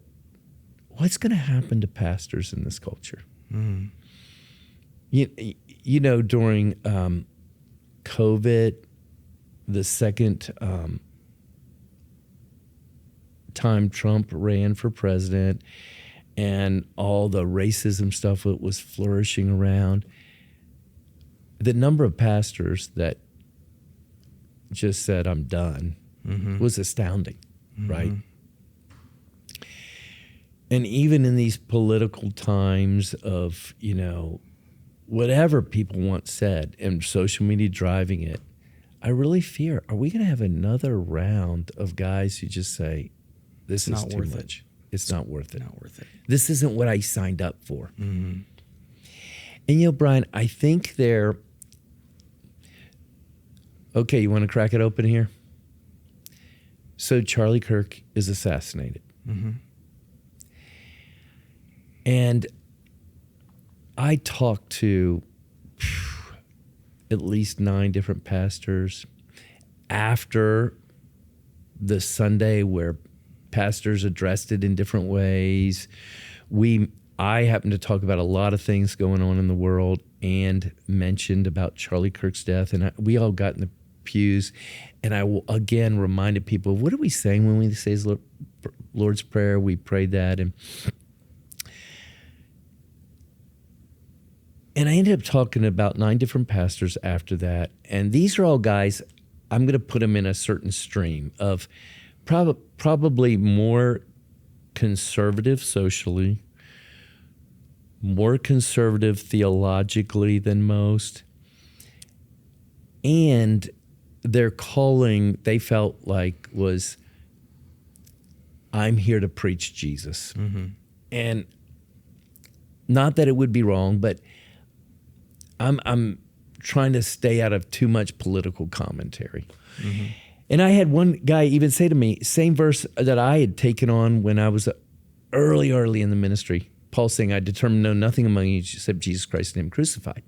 what's going to happen to pastors in this culture. You know, during COVID, the second time Trump ran for president and all the racism stuff that was flourishing around, the number of pastors that just said, I'm done, was astounding, right? And even in these political times of, you know, whatever people once said and social media driving it, I really fear, are we going to have another round of guys who just say, this is too much. It's not worth it. Not worth it. This isn't what I signed up for. And, you know, Brian, I think okay, you want to crack it open here? So Charlie Kirk is assassinated. And I talked to at least 9 different pastors after the Sunday where pastors addressed it in different ways. I happened to talk about a lot of things going on in the world and mentioned about Charlie Kirk's death. And we all got in the pews. And I again reminded people, what are we saying when we say Lord's Prayer? We prayed that. And I ended up talking to about 9 different pastors after that. And these are all guys, I'm going to put them in a certain stream of probably more conservative socially, more conservative theologically than most. And their calling, they felt like, was, I'm here to preach Jesus. And not that it would be wrong, but I'm trying to stay out of too much political commentary. And I had one guy even say to me, same verse that I had taken on when I was early in the ministry, Paul saying, I determined to know nothing among you except Jesus Christ and him crucified.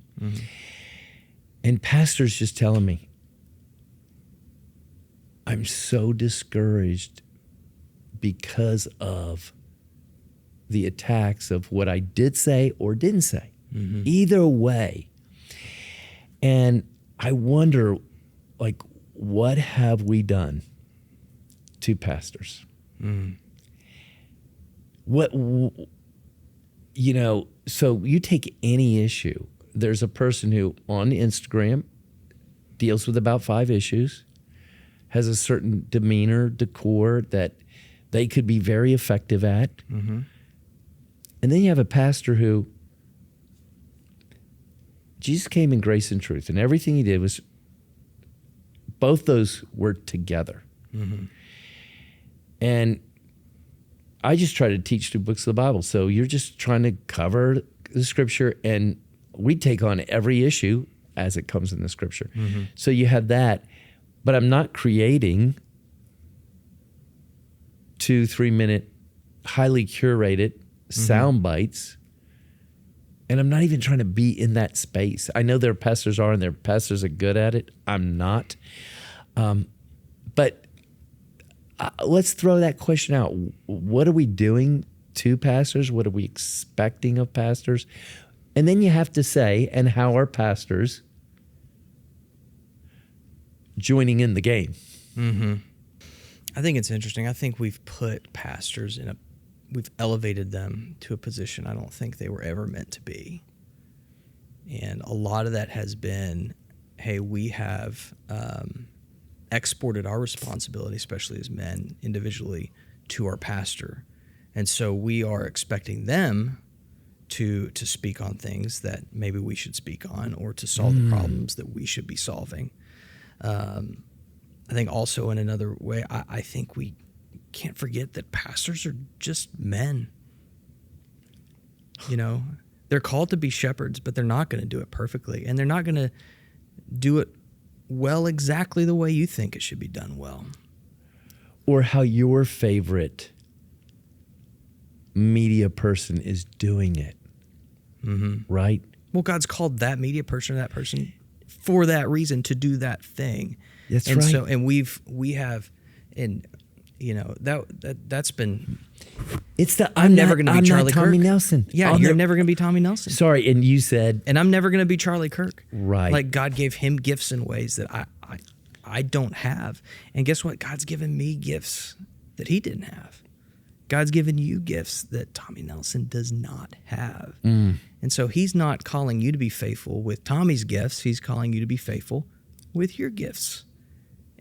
And pastors just telling me, I'm so discouraged because of the attacks of what I did say or didn't say. Either way. And I wonder, like, what have we done to pastors? What, you know, so you take any issue. There's a person who on Instagram deals with about 5 issues, has a certain demeanor, decor that they could be very effective at. And then you have a pastor who, Jesus came in grace and truth, and everything he did was, both those were together. And I just try to teach 2 books of the Bible. So you're just trying to cover the scripture, and we take on every issue as it comes in the scripture. So you have that, but I'm not creating 2-3 minute, highly curated sound bites. And I'm not even trying to be in that space. I know their pastors are, and their pastors are good at it. I'm not. But let's throw that question out. What are we doing to pastors? What are we expecting of pastors? And then you have to say, and how are pastors joining in the game? I think it's interesting. I think we've put pastors we've elevated them to a position I don't think they were ever meant to be. And a lot of that has been, hey, we have exported our responsibility, especially as men individually, to our pastor. And so we are expecting them to speak on things that maybe we should speak on, or to solve the problems that we should be solving. I think also in another way, I think we can't forget that pastors are just men. You know, they're called to be shepherds, but they're not going to do it perfectly. And they're not going to do it well exactly the way you think it should be done well. Or how your favorite media person is doing it. Right? Well, God's called that media person or that person for that reason to do that thing. That's and right. So, and we have, and you know that's been. It's the I'm never going to be Charlie Tommy Kirk. Nelson. Yeah, you're never going to be Tommy Nelson. Sorry, and you said, and I'm never going to be Charlie Kirk. Right. Like God gave him gifts in ways that I don't have, and guess what? God's given me gifts that he didn't have. God's given you gifts that Tommy Nelson does not have. And so he's not calling you to be faithful with Tommy's gifts. He's calling you to be faithful with your gifts.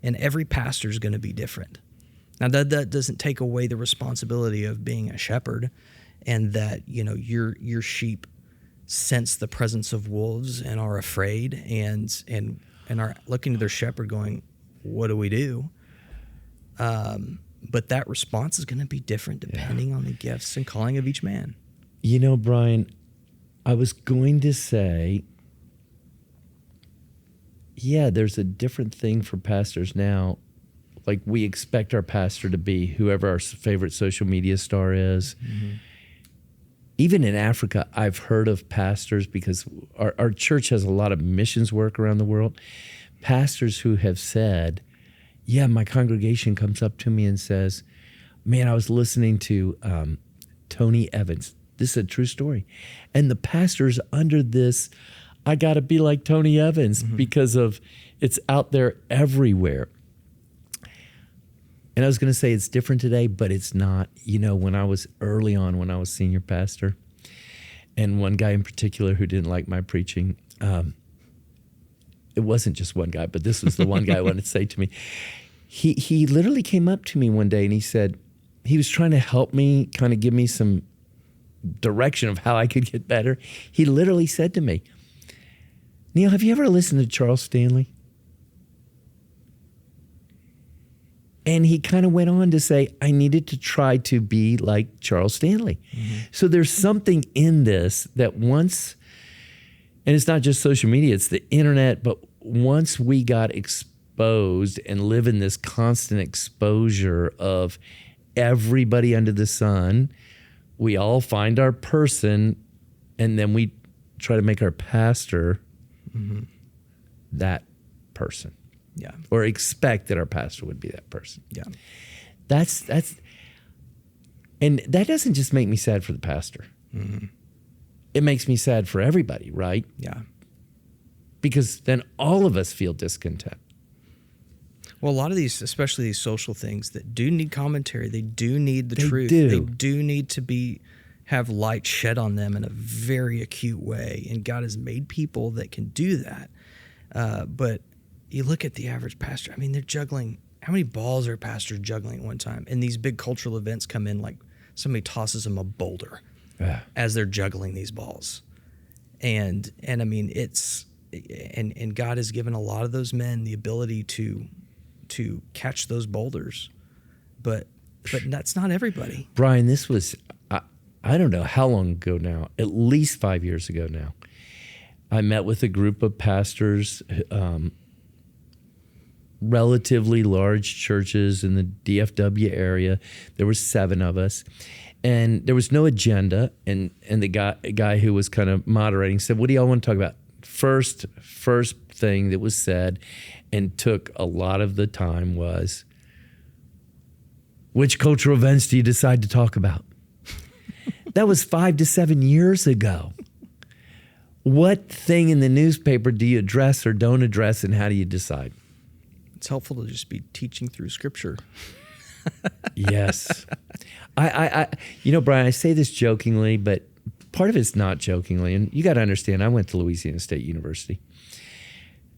And every pastor is going to be different. Now, that doesn't take away the responsibility of being a shepherd, and that, you know, your sheep sense the presence of wolves and are afraid and are looking to their shepherd going, what do we do? But that response is going to be different depending on the gifts and calling of each man. You know, Brian, I was going to say, yeah, there's a different thing for pastors now. Like, we expect our pastor to be whoever our favorite social media star is. Even in Africa, I've heard of pastors, because our church has a lot of missions work around the world, pastors who have said, yeah, my congregation comes up to me and says, man, I was listening to Tony Evans. This is a true story. And the pastor's under this, I got to be like Tony Evans, because of it's out there everywhere. And I was going to say it's different today, but it's not. You know, when I was senior pastor, and one guy in particular who didn't like my preaching, it wasn't just one guy, but this was the one guy I wanted to say to me. He literally came up to me one day and he said, he was trying to help me, kind of give me some direction of how I could get better. He literally said to me, Neil, have you ever listened to Charles Stanley? And he kind of went on to say, I needed to try to be like Charles Stanley. So there's something in this that once, and it's not just social media, it's the internet, but once we got exposed and live in this constant exposure of everybody under the sun, we all find our person, and then we try to make our pastor that person. Yeah. Or expect that our pastor would be that person. Yeah. That's and that doesn't just make me sad for the pastor. It makes me sad for everybody, right? Yeah. Because then all of us feel discontent. Well, a lot of these, especially these social things that do need commentary, they do need the truth. do. They do need to have light shed on them in a very acute way. And God has made people that can do that. But you look at the average pastor, I mean, they're juggling. How many balls are pastors juggling at one time? And these big cultural events come in, like somebody tosses them a boulder as they're juggling these balls. And I mean, and God has given a lot of those men the ability to catch those boulders. But that's not everybody. Brian, this was, I don't know how long ago now, at least 5 years ago now. I met with a group of pastors, relatively large churches in the DFW area. There were 7 of us, and there was no agenda. And the guy who was kind of moderating said, "What do y'all want to talk about?" First thing that was said, and took a lot of the time, was, which cultural events do you decide to talk about? That was 5 to 7 years ago. What thing in the newspaper do you address or don't address, and how do you decide? It's helpful to just be teaching through Scripture. Yes. Brian, I say this jokingly, but part of it's not jokingly. And you got to understand, I went to Louisiana State University.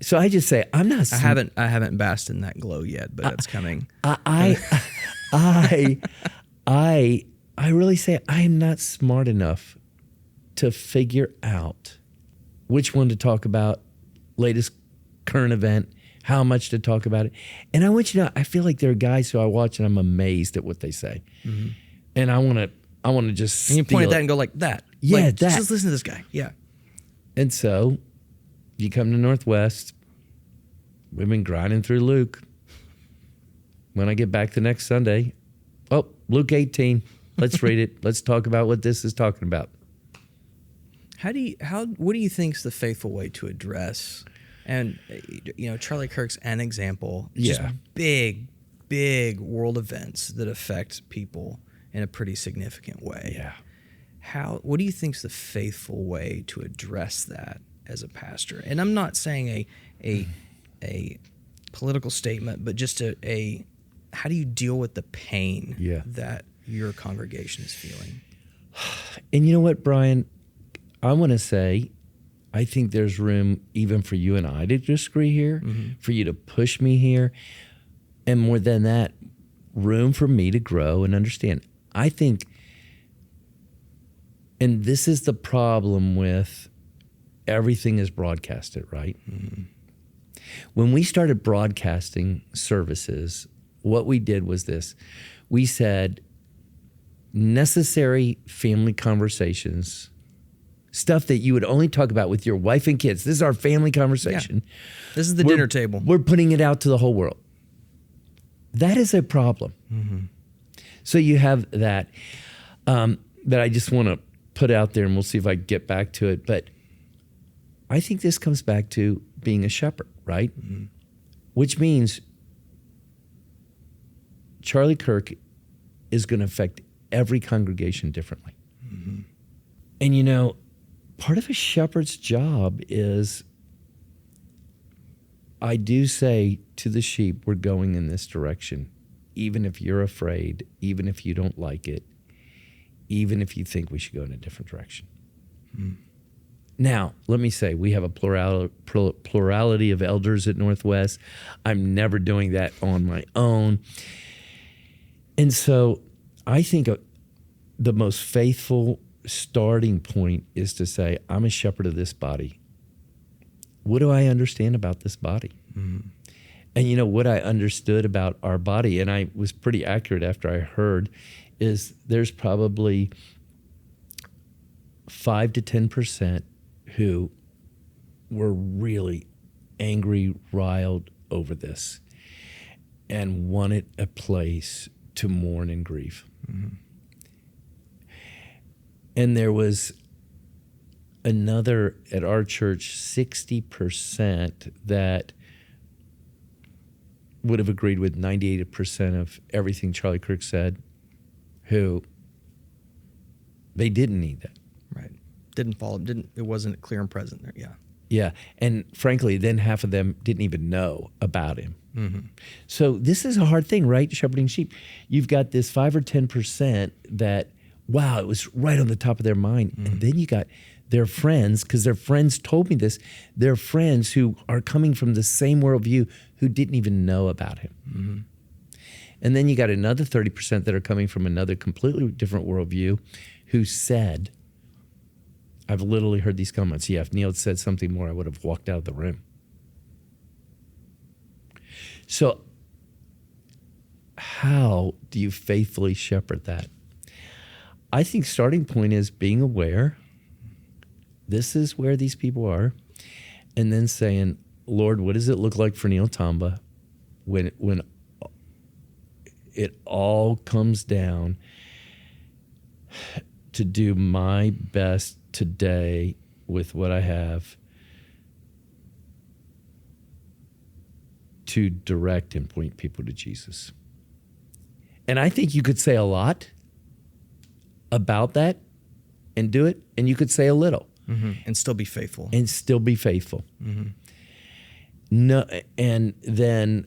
So I just say, I'm not. I haven't basked in that glow yet, but it's coming. I really say I am not smart enough to figure out which one to talk about, latest current event, how much to talk about it. And I want you to know, I feel like there are guys who I watch and I'm amazed at what they say. Mm-hmm. And I want to just And you point at steal that it. and go like that. Yeah, like, that. Just listen to this guy. Yeah. And so you come to Northwest. We've been grinding through Luke. When I get back the next Sunday, Luke 18. Let's read it. Let's talk about what this is talking about. What do you think is the faithful way to address? And Charlie Kirk's an example. Just big world events that affect people in a pretty significant way. Yeah. What do you think is the faithful way to address that as a pastor? And I'm not saying a political statement, but just how do you deal with the pain that your congregation is feeling? And you know what, Brian? I want to say, I think there's room even for you and I to disagree here, for you to push me here, and more than that, room for me to grow and understand. I think, and this is the problem with everything is broadcasted, right? Mm-hmm. When we started broadcasting services, what we did was this. We said, necessary family conversations, stuff that you would only talk about with your wife and kids. This is our family conversation. Yeah. This is the dinner table. We're putting it out to the whole world. That is a problem. Mm-hmm. So you have that I just want to put out there, and we'll see if I can get back to it. But I think this comes back to being a shepherd, right? Mm-hmm. Which means Charlie Kirk is going to affect every congregation differently. Mm-hmm. And part of a shepherd's job is, I do say to the sheep, we're going in this direction, even if you're afraid, even if you don't like it, even if you think we should go in a different direction. Mm. Now, let me say, we have a plurality of elders at Northwest. I'm never doing that on my own. And so I think the most faithful starting point is to say, I'm a shepherd of this body. What do I understand about this body? Mm-hmm. And what I understood about our body, and I was pretty accurate after I heard, is there's probably 5 to 10% who were really angry, riled over this, and wanted a place to mourn and grieve. Mm-hmm. And there was another at our church, 60% that would have agreed with 98% of everything Charlie Kirk said, who they didn't need that. Right. Didn't follow. It wasn't clear and present there. Yeah. Yeah. And frankly, then half of them didn't even know about him. Mm-hmm. So this is a hard thing, right? Shepherding sheep. You've got this 5 or 10% that, wow, it was right on the top of their mind. Mm-hmm. And then you got their friends, because their friends told me this, their friends who are coming from the same worldview who didn't even know about him. Mm-hmm. And then you got another 30% that are coming from another completely different worldview who said, I've literally heard these comments, yeah, if Neil had said something more, I would have walked out of the room. So how do you faithfully shepherd that? I think starting point is being aware, this is where these people are, and then saying, Lord, what does it look like for Neil Tomba when it all comes down to do my best today with what I have to direct and point people to Jesus? And I think you could say a lot about that and do it, and you could say a little. Mm-hmm. And still be faithful. And still be faithful. Mm-hmm. No, and then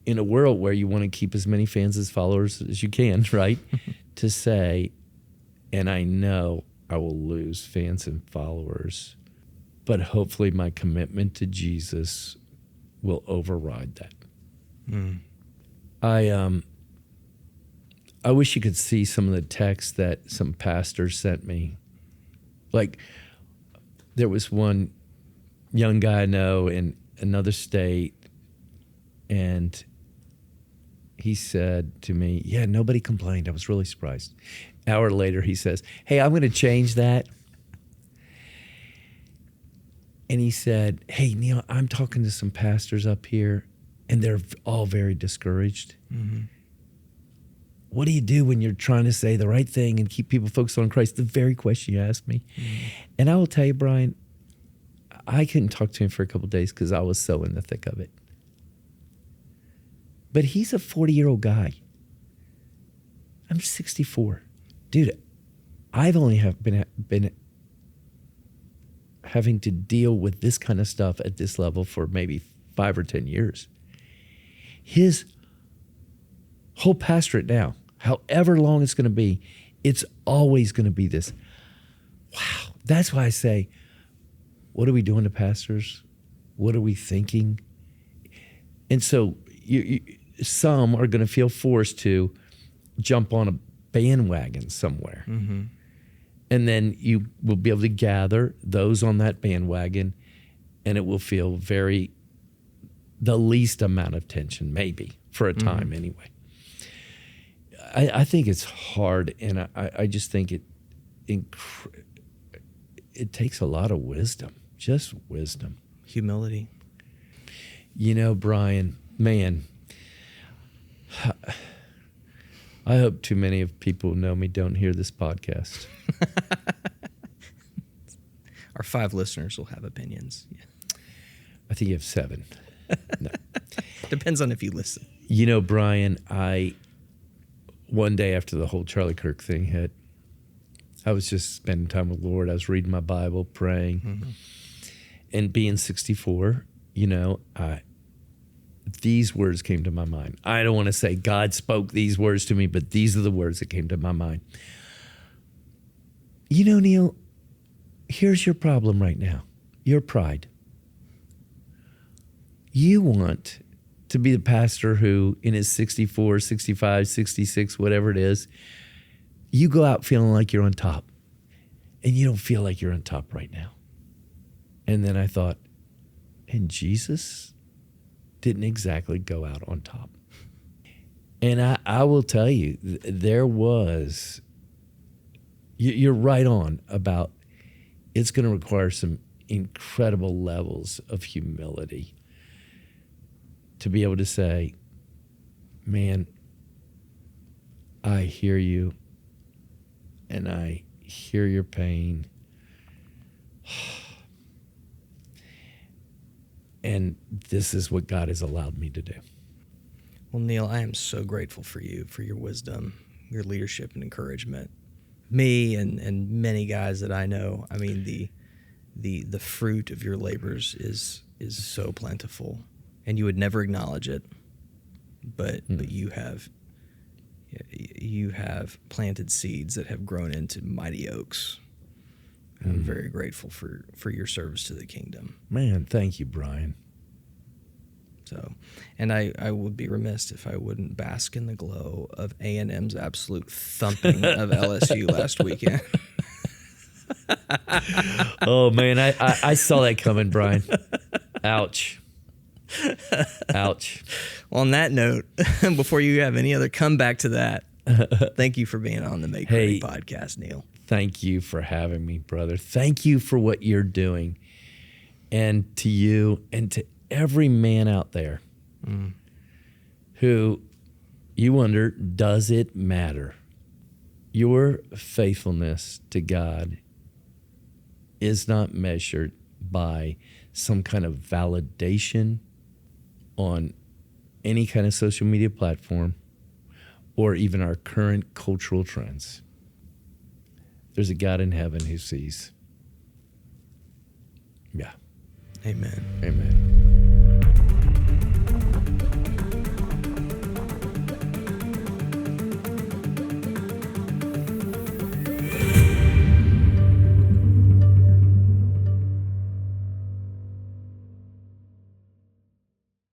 in a world where you want to keep as many fans as followers as you can, right? To say, and I know I will lose fans and followers, but hopefully my commitment to Jesus will override that. I wish you could see some of the texts that some pastors sent me. Like, there was one young guy I know in another state, and he said to me, yeah, nobody complained. I was really surprised. An hour later, he says, hey, I'm going to change that. And he said, hey, Neil, I'm talking to some pastors up here, and they're all very discouraged. Mm-hmm. What do you do when you're trying to say the right thing and keep people focused on Christ? The very question you asked me. Mm-hmm. And I will tell you, Brian, I couldn't talk to him for a couple of days because I was so in the thick of it. But he's a 40-year-old guy. I'm 64. Dude, I've only been having to deal with this kind of stuff at this level for maybe 5 or 10 years. His whole pastorate now, however long it's going to be, it's always going to be this. Wow. That's why I say, what are we doing to pastors? What are we thinking? And so some are going to feel forced to jump on a bandwagon somewhere. Mm-hmm. And then you will be able to gather those on that bandwagon, and it will feel the least amount of tension, maybe, for a time anyway. I think it's hard, and I just think it takes a lot of wisdom, just wisdom. Humility. You know, Brian, man, I hope too many of people who know me don't hear this podcast. Our 5 listeners will have opinions. Yeah. I think you have 7. No. Depends on if you listen. You know, Brian, one day after the whole Charlie Kirk thing hit, I was just spending time with the Lord. I was reading my Bible, praying. Mm-hmm. And being 64, these words came to my mind. I don't want to say God spoke these words to me, but these are the words that came to my mind. You know, Neil, here's your problem right now. Your pride. You want to be the pastor who, in his 64, 65, 66, whatever it is, you go out feeling like you're on top. And you don't feel like you're on top right now. And then I thought, and Jesus didn't exactly go out on top. And I will tell you, there was, you're right on about, it's going to require some incredible levels of humility to be able to say, man, I hear you and I hear your pain. And this is what God has allowed me to do. Well, Neil, I am so grateful for you, for your wisdom, your leadership and encouragement. Me and many guys that I know, I mean, the fruit of your labors is so plentiful, and you would never acknowledge it, but you have planted seeds that have grown into mighty oaks. I'm very grateful for your service to the kingdom. Man, thank you, Brian. So, and I would be remiss if I wouldn't bask in the glow of A&M's absolute thumping of LSU last weekend. Oh, man, I saw that coming, Brian. Ouch. Ouch. Well, on that note, before you have any other comeback to that, thank you for being on the MakeReady podcast, Neil. Thank you for having me, brother. Thank you for what you're doing. And to you and to every man out there who you wonder, does it matter? Your faithfulness to God is not measured by some kind of validation on any kind of social media platform or even our current cultural trends. There's a God in heaven who sees. Yeah. Amen. Amen.